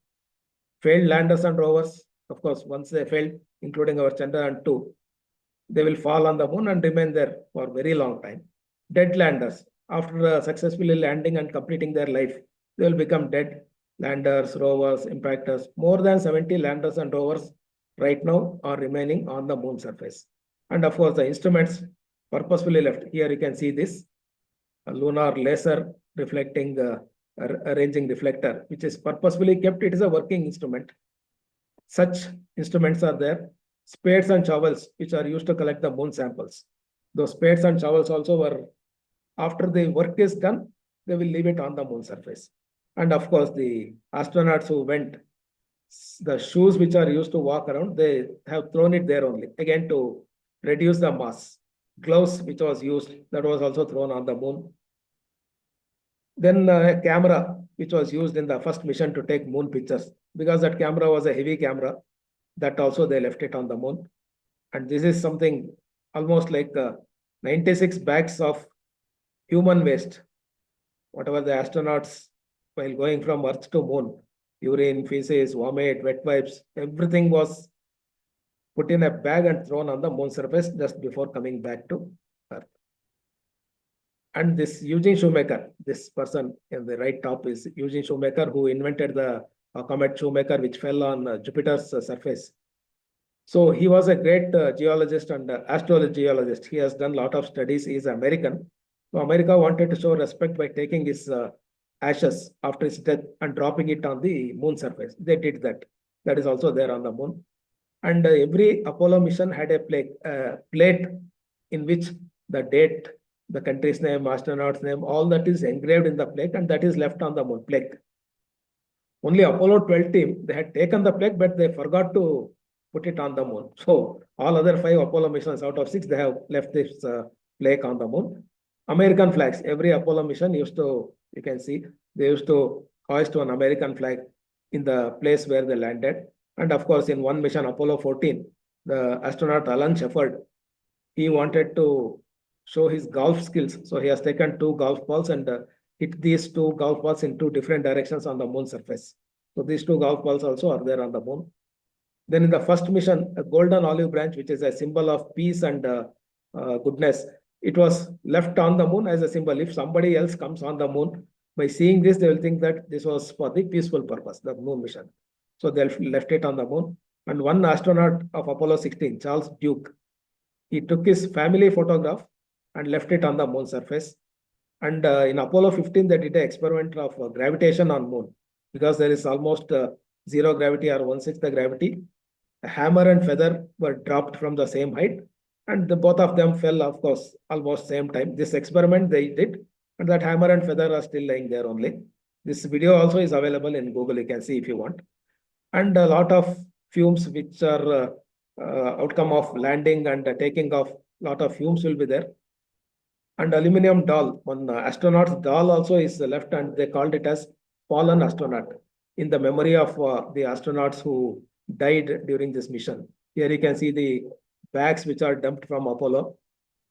Failed landers and rovers. Of course, once they failed, including our Chandrayaan 2, they will fall on the moon and remain there for a very long time. Dead landers, after successfully landing and completing their life, they will become dead. Landers, rovers, impactors, more than 70 landers and rovers right now are remaining on the moon surface. And of course, the instruments purposefully left. Here you can see this lunar laser reflecting arranging reflector, which is purposefully kept. It is a working instrument. Such instruments are there. Spades and shovels, which are used to collect the moon samples. Those spades and shovels also were after the work is done, they will leave it on the moon surface. And of course, the astronauts who went, the shoes which are used to walk around, they have thrown it there only, again to reduce the mass. Gloves which was used, that was also thrown on the moon. Then a camera which was used in the first mission to take moon pictures, because that camera was a heavy camera, that also they left it on the moon. And this is something almost like 96 bags of human waste, whatever the astronauts while going from Earth to moon, urine, feces, vomit, wet wipes, everything was put in a bag and thrown on the moon surface just before coming back to Earth. And this Eugene Shoemaker, this person in the right top is Eugene Shoemaker, who invented the comet Shoemaker, which fell on Jupiter's surface. So he was a great geologist and astrogeologist. He has done a lot of studies. He is American. So America wanted to show respect by taking his ashes after his death and dropping it on the moon surface. They did that. That is also there on the moon. And every Apollo mission had a plate in which the date, the country's name, astronaut's name, all that is engraved in the plate, and that is left on the moon plate. Only Apollo 12 team, they had taken the plate, but they forgot to put it on the moon. So all other 5 Apollo missions out of 6, they have left this plaque on the moon. American flags, every Apollo mission used to, you can see, they used to hoist one American flag in the place where they landed. And of course, in one mission, Apollo 14, the astronaut Alan Shepard, he wanted to show his golf skills. So he has taken 2 golf balls and hit these 2 golf balls in 2 different directions on the moon surface. So these 2 golf balls also are there on the moon. Then in the first mission, a golden olive branch, which is a symbol of peace and goodness, it was left on the moon as a symbol. If somebody else comes on the moon, by seeing this, they will think that this was for the peaceful purpose, the moon mission. So they left it on the moon. And one astronaut of Apollo 16, Charles Duke, he took his family photograph and left it on the moon surface. And in Apollo 15, they did an experiment of gravitation on moon, because there is almost 0 gravity or 1/6 the gravity. A hammer and feather were dropped from the same height, and both of them fell, of course, almost same time. This experiment they did, and that hammer and feather are still lying there only. This video also is available in Google, you can see if you want. And a lot of fumes which are outcome of landing and taking off, lot of fumes will be there. And aluminum doll, one astronaut's doll also is left, and they called it as fallen astronaut in the memory of the astronauts who died during this mission. Here you can see the bags which are dumped from Apollo.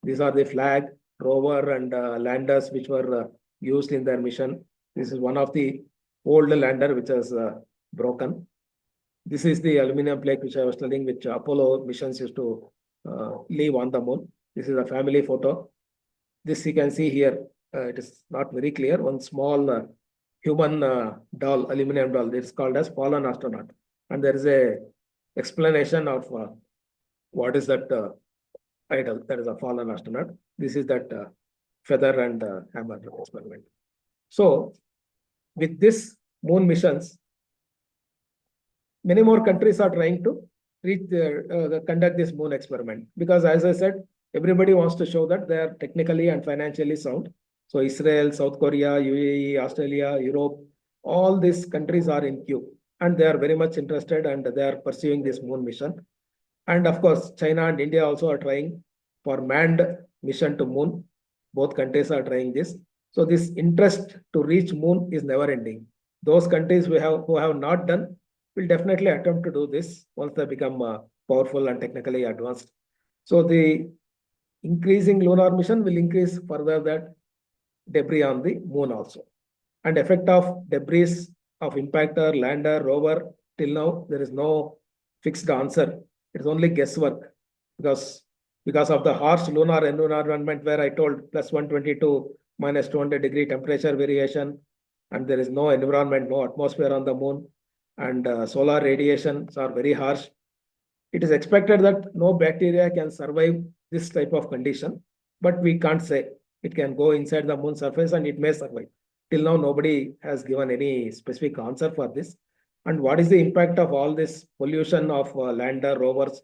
These are the flag, rover, and landers which were used in their mission. This is one of the old lander which was broken. This is the aluminum plate which I was telling, which Apollo missions used to leave on the moon. This is a family photo. This you can see here. It is not very clear. One small human doll, aluminum doll. This is called as fallen astronaut. And there is a explanation of what is that idol. That is a fallen astronaut. This is that feather and hammer experiment. So with this moon missions, many more countries are trying to conduct this moon experiment, because as I said, everybody wants to show that they are technically and financially sound. So Israel, South Korea, UAE, Australia, Europe, all these countries are in queue, and they are very much interested, and they are pursuing this moon mission. And of course, China and India also are trying for manned mission to moon. Both countries are trying this. So this interest to reach moon is never ending. Those countries who have not done will definitely attempt to do this once they become powerful and technically advanced. So the increasing lunar mission will increase further that debris on the moon also. And effect of debris of impactor, lander, rover, till now there is no fixed answer. It is only guesswork, because of the harsh lunar environment where I told plus 122, minus 200-degree temperature variation, and there is no environment, no atmosphere on the moon, and solar radiations are very harsh. It is expected that no bacteria can survive this type of condition, but we can't say. It can go inside the moon surface and it may survive. Till now, nobody has given any specific answer for this. And what is the impact of all this pollution of lander rovers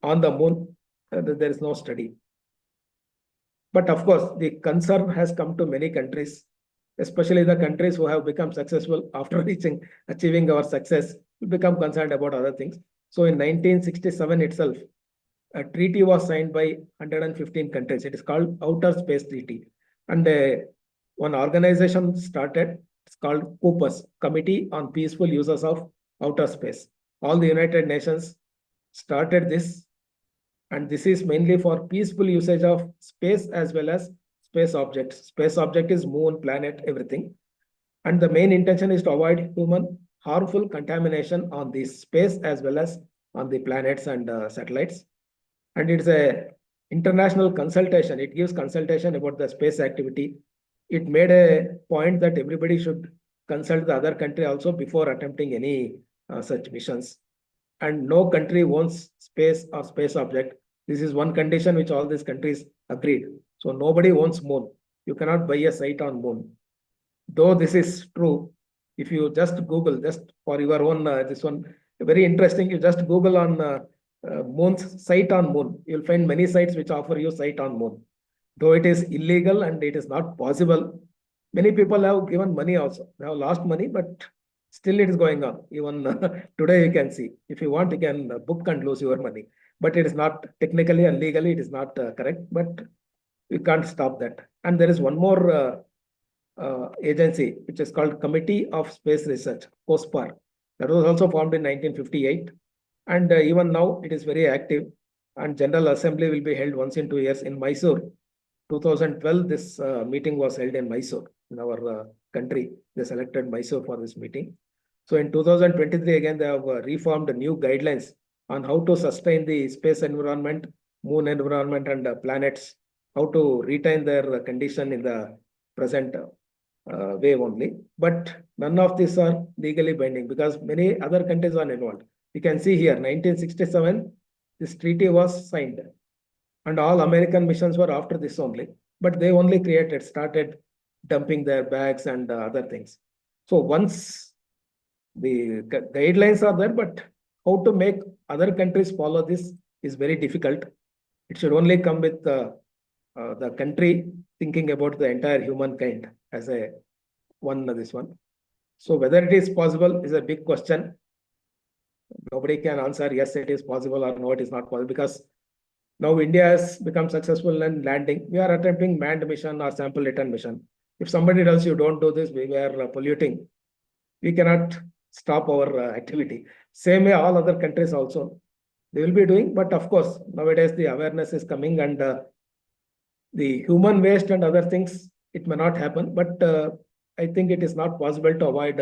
on the moon? There is no study. But of course, the concern has come to many countries, especially the countries who have become successful after achieving our success, will become concerned about other things. So in 1967 itself, a treaty was signed by 115 countries. It is called Outer Space Treaty. And one organization started, it's called COPUS, Committee on Peaceful Uses of Outer Space. All the United Nations started this, and this is mainly for peaceful usage of space as well as space objects. Space object is moon, planet, everything. And the main intention is to avoid human harmful contamination on the space as well as on the planets and satellites. And it's a international consultation. It gives consultation about the space activity. It made a point that everybody should consult the other country also before attempting any such missions. And no country owns space or space object. This is one condition which all these countries agreed. So nobody owns moon. You cannot buy a site on moon. Though this is true, if you just Google, just for your own, this one, very interesting, you just Google on moon's site on moon, you'll find many sites which offer you site on moon. Though it is illegal and it is not possible, many people have given money also. They have lost money, but still it is going on. Even today you can see. If you want, you can book and lose your money. But it is not technically and legally, it is not correct. But we can't stop that. And there is one more agency which is called Committee of Space Research, COSPAR. That was also formed in 1958. And even now it is very active. And General Assembly will be held once in 2 years in Mysore. 2012, this meeting was held in Mysore, in our country. They selected Mysore for this meeting. So in 2023, again, they have reformed new guidelines on how to sustain the space environment, moon environment, and planets, how to retain their condition in the present way only. But none of these are legally binding because many other countries are involved. You can see here, 1967, this treaty was signed. And all American missions were after this only. But they only started dumping their bags and other things. So once the guidelines are there, but how to make other countries follow this is very difficult. It should only come with the country thinking about the entire humankind as this one. So whether it is possible is a big question. Nobody can answer yes, it is possible, or no, it is not possible, because now India has become successful in landing. We are attempting manned mission or sample return mission. If somebody tells you don't do this, we are polluting, we cannot stop our activity. Same way all other countries also, they will be doing. But of course, nowadays the awareness is coming, and the human waste and other things, it may not happen. But I think it is not possible to avoid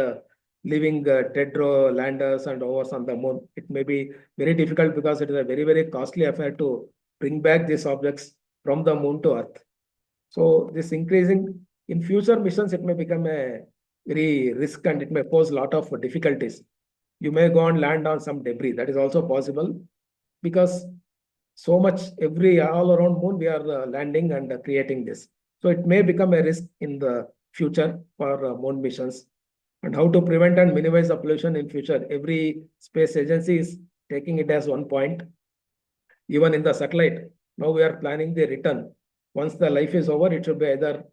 leaving dead landers and rovers on the moon. It may be very difficult because it is a very, very costly affair to bring back these objects from the moon to Earth. So this increasing in future missions, it may become a very risk, and it may pose a lot of difficulties. You may go and land on some debris. That is also possible because so much all around moon we are landing and creating this. So it may become a risk in the future for moon missions. And how to prevent and minimize the pollution in future. Every space agency is taking it as one point. Even in the satellite, now we are planning the return. Once the life is over, it should be either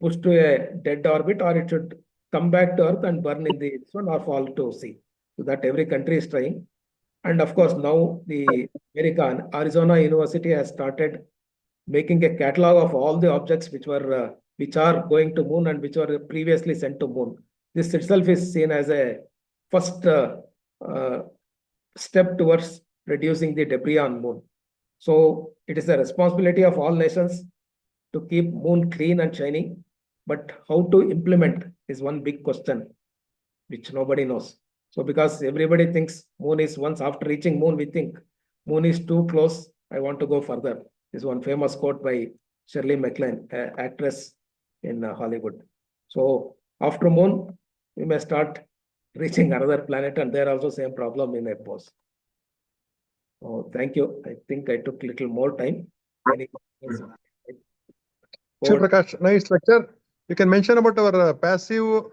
pushed to a dead orbit, or it should come back to Earth and burn in the sun or fall to sea. So that every country is trying. And of course, now the Arizona University has started making a catalog of all the objects which are going to moon and which were previously sent to moon. This itself is seen as a first step towards reducing the debris on moon. So it is the responsibility of all nations to keep moon clean and shining. But how to implement is one big question, which nobody knows. So because everybody thinks moon is, once after reaching moon, we think moon is too close, I want to go further. This is one famous quote by Shirley MacLaine, actress in Hollywood. So after moon, we may start reaching another planet, and there also same problem in a pose. Oh, thank you. I think I took a little more time. Sure, Prakash, nice lecture. You can mention about our passive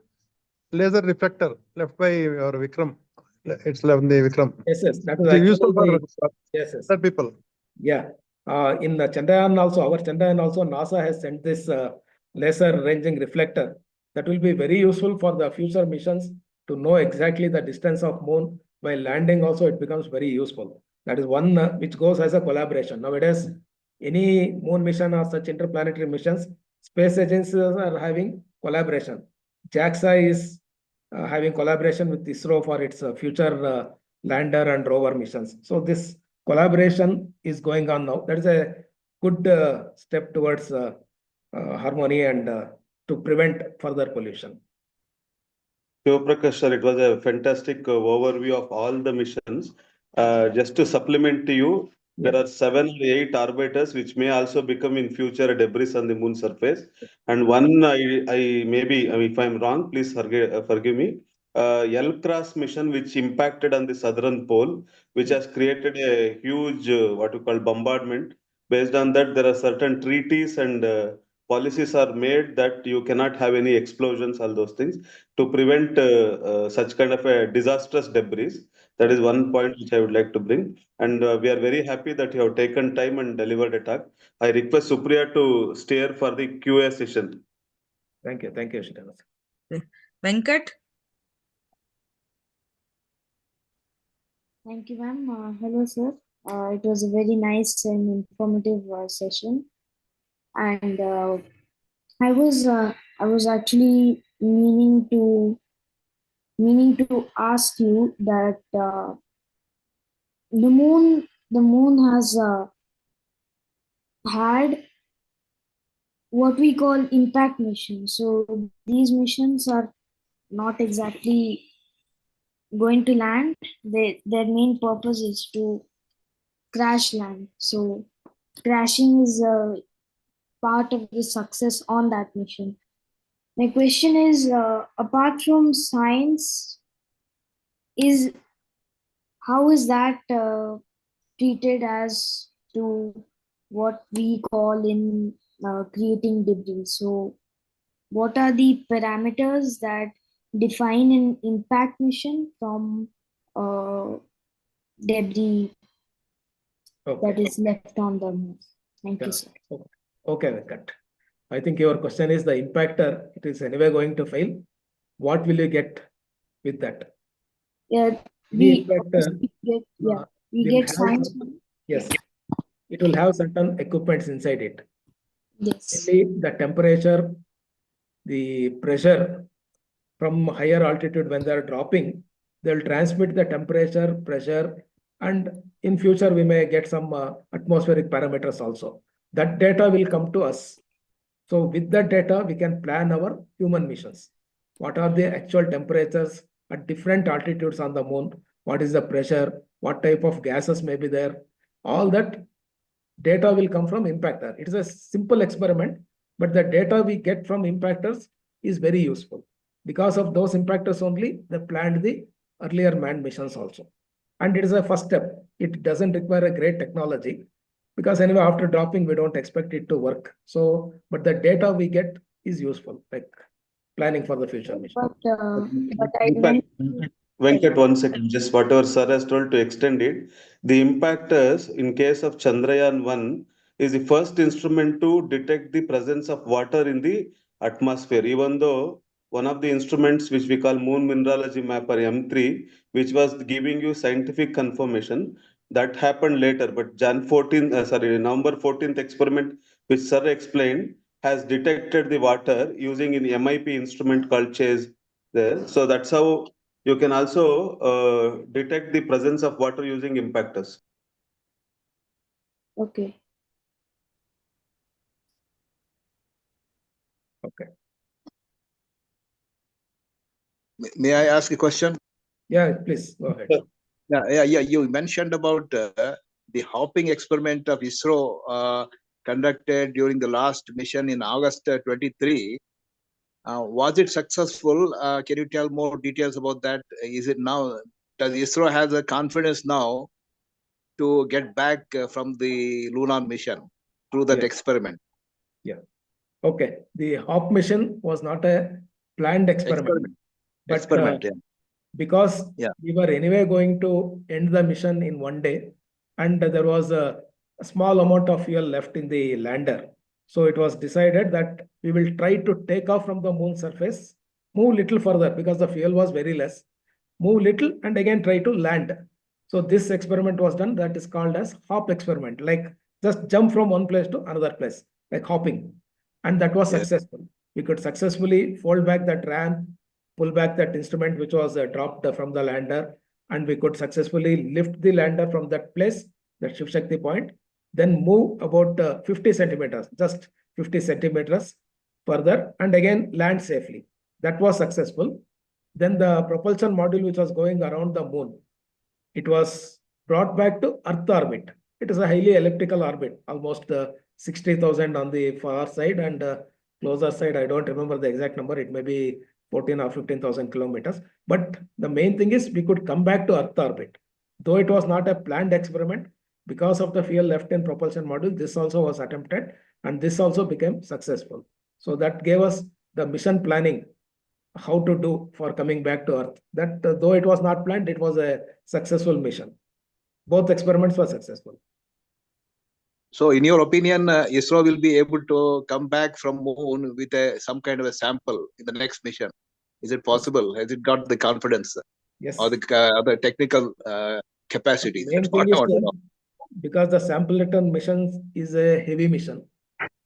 laser reflector left by our Vikram. It's left in the Vikram. Yes, that is useful for yes, people. Yeah. In the Chandrayaan also, our Chandrayaan also, NASA has sent this laser ranging reflector that will be very useful for the future missions to know exactly the distance of moon. While landing also, it becomes very useful. That is one which goes as a collaboration. Nowadays, any moon mission or such interplanetary missions, space agencies are having collaboration. JAXA is having collaboration with ISRO for its future lander and rover missions. So this collaboration is going on now. That is a good step towards harmony and to prevent further pollution. Shivaprakash sir, it was a fantastic overview of all the missions. Just to supplement to you, there are 7 or 8 orbiters which may also become in future debris on the moon surface. And one, I maybe, if I'm wrong, please forgive me. L-Cross mission, which impacted on the southern pole, which has created a huge, what you call bombardment. Based on that, there are certain treaties and policies are made that you cannot have any explosions, all those things, to prevent such kind of a disastrous debris. That is one point which I would like to bring. And we are very happy that you have taken time and delivered a talk. I request Supriya to steer for the QA session. Thank you, Srinivas. Venkat? Thank you, ma'am. Hello, sir. It was a very nice and informative session, and I was actually meaning to ask you that the moon has had what we call impact missions. So these missions are not exactly going to land. Their main purpose is to crash land. So crashing is a part of the success on that mission. My question is, apart from science, how is that treated as to what we call in creating debris? So what are the parameters that define an impact mission from debris that is left on the moon? Thank you, sir. Okay, Venkat. I think your question is the impactor. It is anyway going to fail. What will you get with that? Yeah, we get science. Yes, it will have certain equipments inside it. Yes. The temperature, the pressure from higher altitude when they are dropping, they'll transmit the temperature, pressure, and in future we may get some atmospheric parameters also. That data will come to us. So with that data, we can plan our human missions. What are the actual temperatures at different altitudes on the moon? What is the pressure? What type of gases may be there? All that data will come from impactor. It is a simple experiment, but the data we get from impactors is very useful. Because of those impactors only, they planned the earlier manned missions also. And it is a first step. It doesn't require a great technology because anyway, after dropping, we don't expect it to work. So, but the data we get is useful, like planning for the future mission. Venkat, 1 second, just whatever sir has told to extend it. The impactors in case of Chandrayaan 1 is the first instrument to detect the presence of water in the atmosphere, even though one of the instruments which we call Moon Mineralogy Mapper M3, which was giving you scientific confirmation, that happened later. But November 14th experiment, which sir explained, has detected the water using an MIP instrument called CHASE there. So that's how you can also detect the presence of water using impactors. Okay. Okay. May I ask a question? Yeah, please go ahead. Yeah. You mentioned about the hopping experiment of ISRO conducted during the last mission in August 23. Was it successful? Can you tell more details about that? Is it now? Does ISRO have the confidence now to get back from the lunar mission through that experiment? Yeah. Okay. The HOP mission was not a planned experiment. But because we were anyway going to end the mission in one day, and there was a small amount of fuel left in the lander. So it was decided that we will try to take off from the moon surface, move little further because the fuel was very less, move little and again try to land. So this experiment was done, that is called as hop experiment, like just jump from one place to another place, like hopping. And that was Yes. successful. We could successfully fold back that ramp, pull back that instrument which was dropped from the lander, and we could successfully lift the lander from that place, that Shiv Shakti point, then move about 50 centimeters, just 50 centimeters further, and again land safely. That was successful. Then the propulsion module which was going around the moon, it was brought back to Earth orbit. It is a highly elliptical orbit, almost 60,000 on the far side, and closer side, I don't remember the exact number, it may be 14 or 15,000 kilometers. But the main thing is we could come back to Earth orbit. Though it was not a planned experiment, because of the fuel left in propulsion module, this also was attempted, and this also became successful. So that gave us the mission planning, how to do for coming back to Earth. That though it was not planned, it was a successful mission. Both experiments were successful. So, in your opinion, ISRO will be able to come back from moon with some kind of a sample in the next mission? Is it possible? Has it got the confidence Yes. or the other technical capacities? Main That's what thing I is want to know. because the sample return mission is a heavy mission,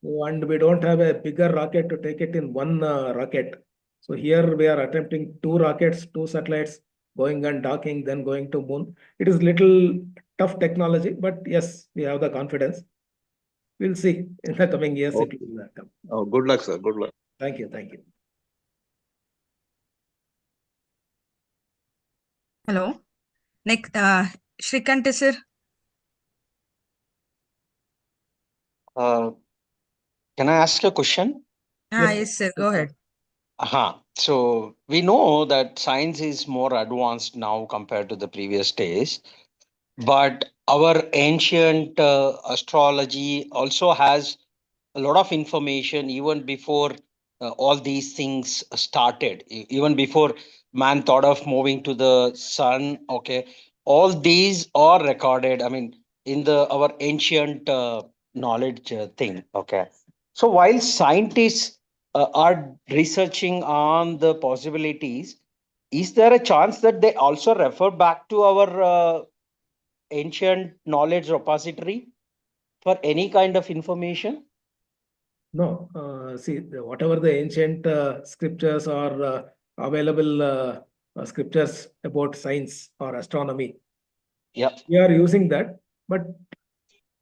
and we don't have a bigger rocket to take it in one rocket. So here we are attempting 2 rockets, 2 satellites, going and docking, then going to moon. It is little tough technology, but yes, we have the confidence. We'll see in the coming years. Okay. It will come. Oh, good luck, sir. Good luck. Thank you. Thank you. Hello. Next, Shrikant sir. Can I ask a question? Yes, sir. Go ahead. So we know that science is more advanced now compared to the previous days, but our ancient astrology also has a lot of information even before all these things started, even before man thought of moving to the sun. Okay, all these are recorded. I mean, in the our ancient knowledge thing. Okay, so while scientists are researching on the possibilities, is there a chance that they also refer back to our ancient knowledge repository for any kind of information? No, see, whatever the ancient scriptures or available scriptures about science or astronomy, Yeah. we are using that. But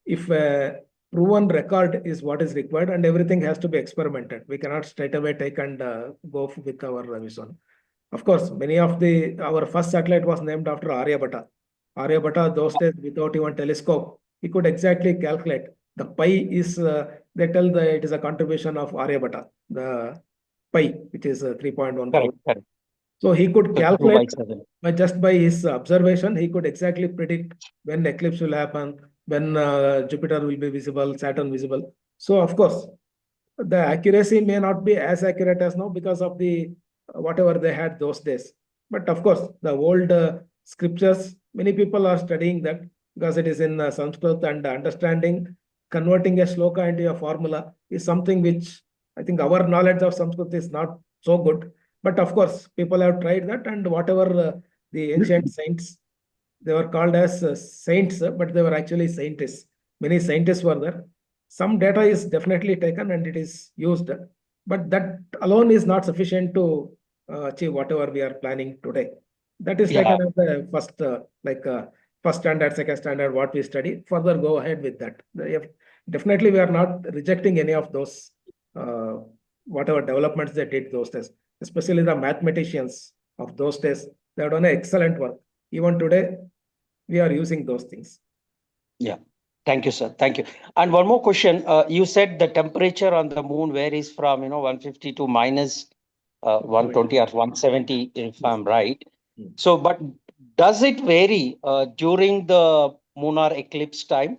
if a proven record is what is required, and everything has to be experimented, we cannot straight away take and go with our mission. Of course, many of our first satellite was named after Aryabhatta. Aryabhatta, those days, without even telescope, he could exactly calculate. The pi is, they tell that it is a contribution of Aryabhatta, the pi, which is 3.14. Correct. So he could 2 by calculate 7. just by his observation, he could exactly predict when eclipse will happen, when Jupiter will be visible, Saturn visible. So of course, the accuracy may not be as accurate as now because of the whatever they had those days. But of course, the old scriptures, many people are studying that because it is in Sanskrit, and understanding, converting a shloka into a formula is something which I think our knowledge of Sanskrit is not so good. But of course, people have tried that, and whatever the ancient saints, they were called as saints, but they were actually scientists. Many scientists were there. Some data is definitely taken and it is used, but that alone is not sufficient to achieve whatever we are planning today. That is Yeah. taken as the first, first standard, second standard, what we study. Further, go ahead with that. Definitely, we are not rejecting any of those whatever developments they did those days, especially the mathematicians of those days. They have done excellent work. Even today, we are using those things. Yeah. Thank you, sir. Thank you. And one more question. You said the temperature on the moon varies from 150 to minus 120 or 170, if I'm right. So, but does it vary during the lunar eclipse time,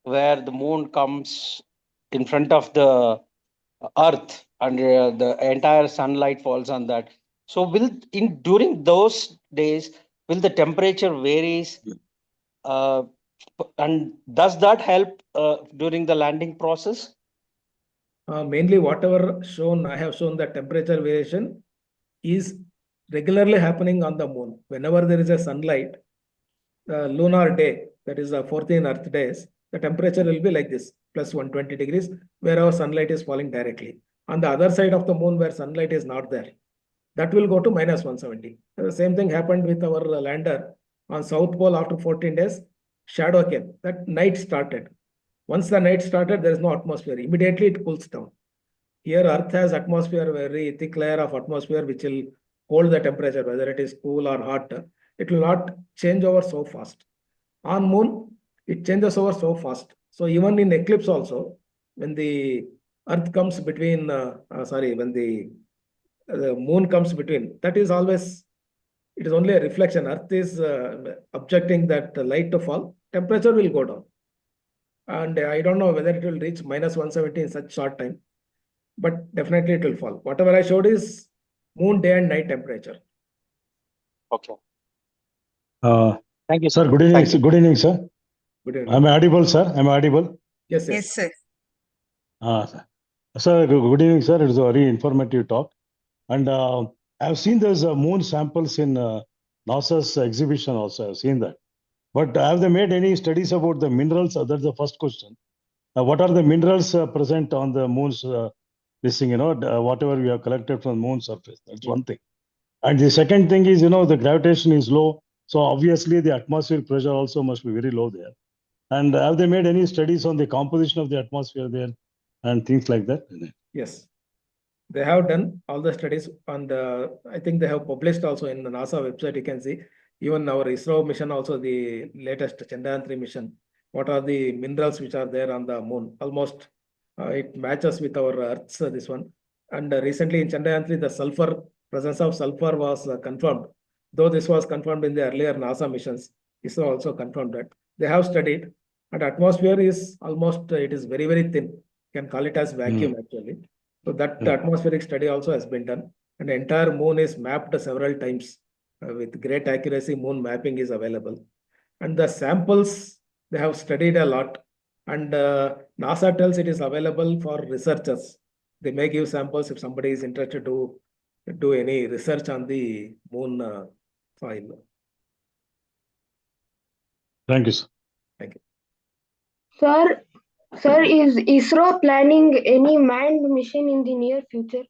where the moon comes in front of the Earth and the entire sunlight falls on that? So, during those days, will the temperature varies And does that help during the landing process? Mainly whatever shown, I have shown the temperature variation is regularly happening on the moon. Whenever there is a sunlight, lunar day, that is 14 Earth days, the temperature will be like this, plus 120 degrees, wherever sunlight is falling directly. On the other side of the moon, where sunlight is not there, that will go to minus 170. The same thing happened with our lander on South Pole after 14 days, shadow came. That night started. Once the night started, there is no atmosphere. Immediately it cools down. Here, Earth has atmosphere, very thick layer of atmosphere, which will hold the temperature, whether it is cool or hot. It will not change over so fast. On moon, it changes over so fast. So even in eclipse also, when the Earth comes between, when the moon comes between, that is always, it is only a reflection. Earth is objecting that light to fall, temperature will go down. And I don't know whether it will reach minus 170 in such short time, but definitely it will fall. Whatever I showed is moon day and night temperature. Okay. Thank you, sir. Good evening. Thank you. Good evening, sir. Good evening. Am I audible, sir? Am I audible? Yes, Yes, sir. Sir, good evening, sir. It was a very informative talk. And I've seen those moon samples in NASA's exhibition also. I've seen that. But have they made any studies about the minerals? That's the first question. What are the minerals present on the moon's this thing, whatever we have collected from the moon surface? That's one thing. And the second thing is, the gravitation is low. So obviously the atmospheric pressure also must be very low there. And have they made any studies on the composition of the atmosphere there and things like that? Yes. They have done all the studies, and I think they have published also in the NASA website. You can see even our ISRO mission, also the latest Chandrayaan-3 mission. What are the minerals which are there on the moon? Almost it matches with our Earth's this one. And recently in Chandrayaan-3, the presence of sulfur was confirmed. Though this was confirmed in the earlier NASA missions, ISRO also confirmed that. They have studied, and atmosphere is almost, it is very, very thin. You can call it as vacuum actually. So that atmospheric study also has been done, and the entire moon is mapped several times with great accuracy. Moon mapping is available, and the samples they have studied a lot, and NASA tells it is available for researchers. They may give samples if somebody is interested to do any research on the moon soil. Thank you, sir. Thank you. Sir, is ISRO planning any manned mission in the near future?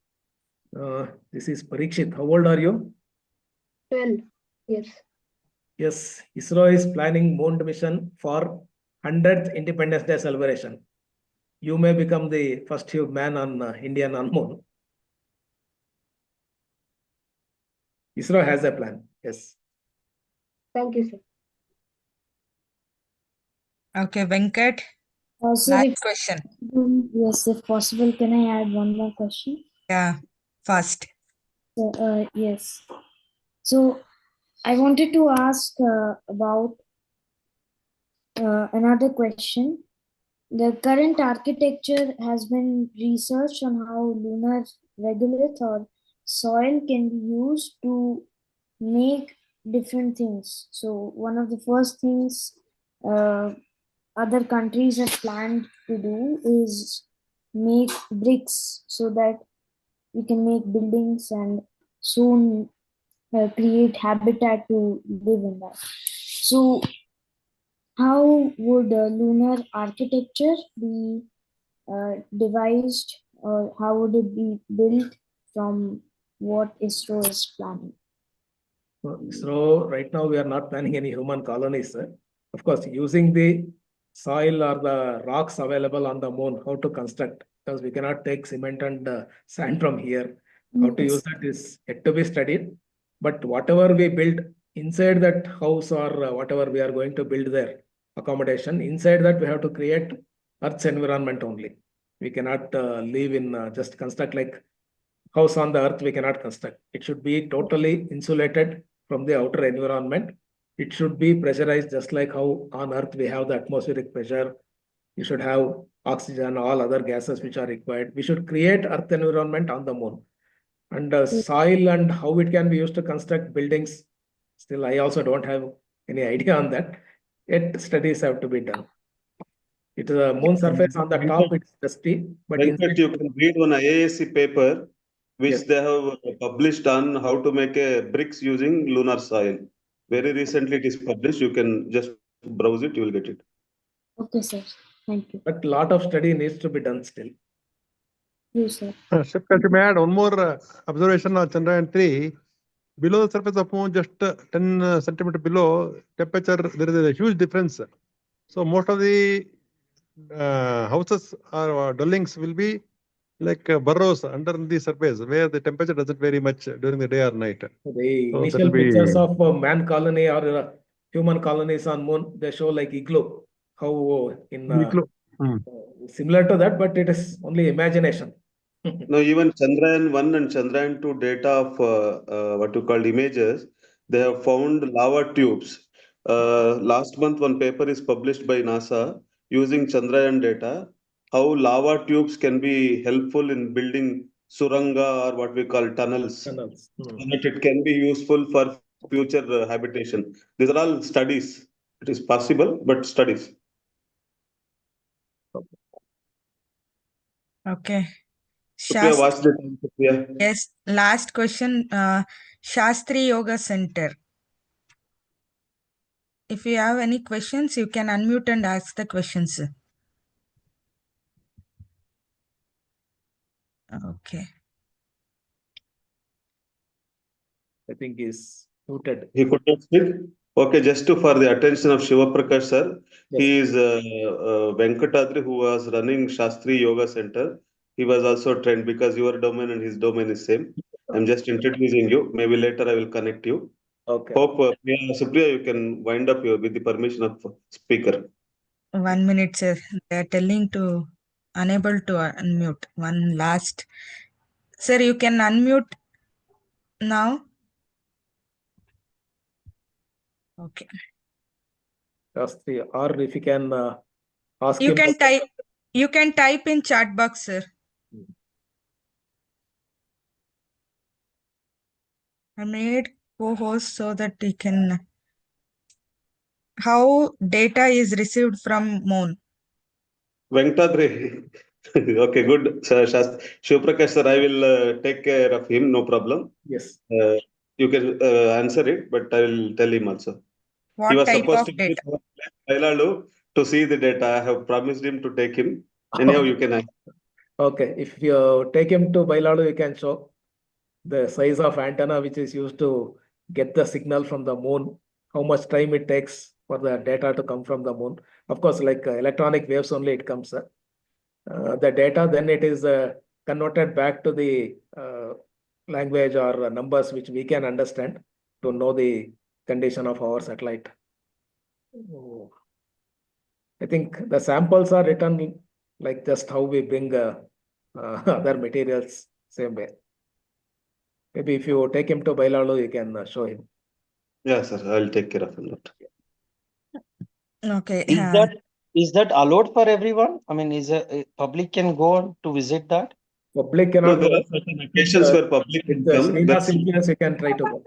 This is Parikshit. How old are you? 12. Yes. Yes, ISRO is planning moon mission for 100th Independence Day celebration. You may become the first man on Indian on moon. ISRO has a plan. Yes. Thank you, sir. Okay, Venkat, Sir, last if, question. yes, if possible, can I add one more question? Yeah, fast. So, yes. So I wanted to ask about another question. The current architecture has been researched on how lunar regolith or soil can be used to make different things. So one of the first things other countries have planned to do is make bricks so that we can make buildings and soon create habitat to live in that. So how would lunar architecture be devised, or how would it be built from what ISRO is planning? ISRO, right now we are not planning any human colonies. Of course, using the soil or the rocks available on the moon, how to construct, because we cannot take cement and sand from here. How to use that is yet to be studied. But whatever we build inside that house or whatever we are going to build there, accommodation, inside that we have to create Earth's environment only. We cannot live in just construct like house on the Earth, we cannot construct. It should be totally insulated from the outer environment. It should be pressurized just like how on Earth we have the atmospheric pressure. You should have oxygen, all other gases which are required. We should create Earth environment on the moon. And soil and how it can be used to construct buildings, still I also don't have any idea on that. Yet studies have to be done. It is a moon surface on the top, it's dusty, but Venkat, you can read one IASC paper which Yes. they have published on how to make a bricks using lunar soil. Very recently it is published. You can just browse it, you will get it. Okay, sir. Thank you. but lot of study needs to be done still. Yes, sir. Shivprakash, may I add one more observation on Chandrayaan-3. Below the surface of moon, just 10 centimeter below, temperature, there is a huge difference. So most of the houses or dwellings will be like burrows under the surface, where the temperature doesn't vary much during the day or night. The So initial that'll be- pictures of man colony or human colonies on moon, they show like igloo. How in Igloo. similar to that, but it is only imagination. No, even Chandrayaan-1 and Chandrayaan-2 data of what you call images, they have found lava tubes. Last month, one paper is published by NASA using Chandrayaan data, how lava tubes can be helpful in building suranga or what we call tunnels. Tunnels. And that it can be useful for future habitation. These are all studies. It is possible, but studies. Okay. Supriya, watch the time, Supriya. Yes, last question. Shastri Yoga Center. If you have any questions, you can unmute and ask the questions. Okay. I think is muted. He could not speak. Okay, just to for the attention of Shiva Prakash sir, Yes. he is Venkatadri who was running Shastri Yoga Center. He was also trained because your domain and his domain is same. I'm just introducing you. Maybe later I will connect you. Okay. Hope Supriya, you can wind up your, with the permission of speaker. 1 minute, sir. They are telling to unable to unmute. One last. Sir, you can unmute now. Okay. Shastri, or if you can ask You him. can type. You can type in chat box, sir. I made co-host so that he can. How data is received from moon. Venkatadri. Okay, good. Shiva Prakash sir, I will take care of him. No problem. Yes. You can answer it, but I will tell him also. He What was type supposed of to data? be Bailalu to see the data. I have promised him to take him. Anyhow, you can answer. Okay, if you take him to Bailadu, you can show the size of antenna which is used to get the signal from the moon, how much time it takes for the data to come from the moon. Of course, like electronic waves only it comes. The data, then it is converted back to the language or numbers which we can understand to know the condition of our satellite. Oh. I think the samples are written like just how we bring other materials same way. Maybe if you take him to Bailalo, you can show him. Yeah, sir. I'll take care of him. Okay. Is that allowed for everyone? I mean, is a public can go to visit that? Public No, cannot there go. are certain occasions where public With can the come. Srina's influence, you can try to go.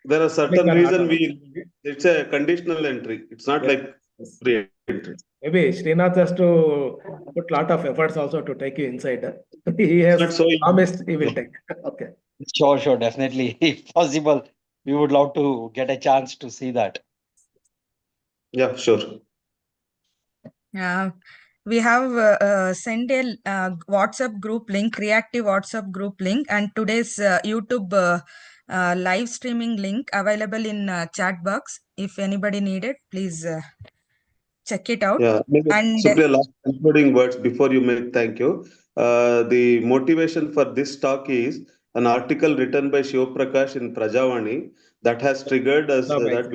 There are certain Public are not reason it's a conditional entry. It's not Yes. like free entry. Maybe Srinath has to put lot of efforts also to take you inside. He It's not has so easy. promised he will take. Okay. Sure, definitely. If possible, we would love to get a chance to see that. Yeah, sure. We have sent a WhatsApp group link, reactive WhatsApp group link, and today's YouTube live streaming link available in chat box. If anybody needed, please check it out. Yeah, maybe And Supriya, last concluding words before you make thank you. The motivation for this talk is an article written by Shiva Prakash in Prajavani that has triggered us that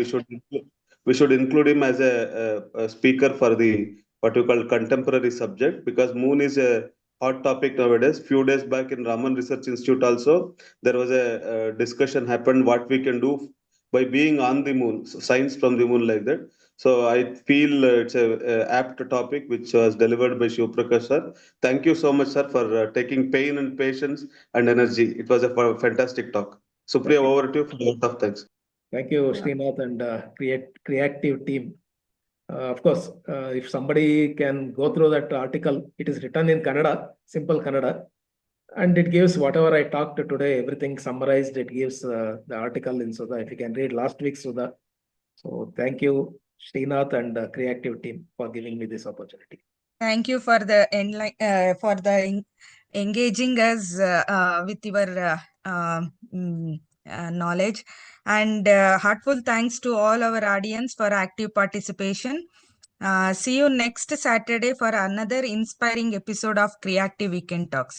we should include him as a speaker for the what you call contemporary subject, because moon is a hot topic nowadays. Few days back in Raman Research Institute also there was a discussion happened what we can do by being on the moon, science from the moon, like that. So I feel it's a apt topic which was delivered by Shiv Prakash sir. Thank you so much, sir, for taking pain and patience and energy. It was a fantastic talk. Supriya, over to you for the vote of thanks. Thank you, Srinath and Creative team. Of course, if somebody can go through that article, it is written in Kannada, simple Kannada, and it gives whatever I talked today, everything summarized. It gives the article in Sudha. If you can read last week's Sudha. So thank you, Srinath and Creative team for giving me this opportunity. Thank you for the engaging us with your knowledge, and heartful thanks to all our audience for active participation. See you next Saturday for another inspiring episode of Creative Weekend Talks.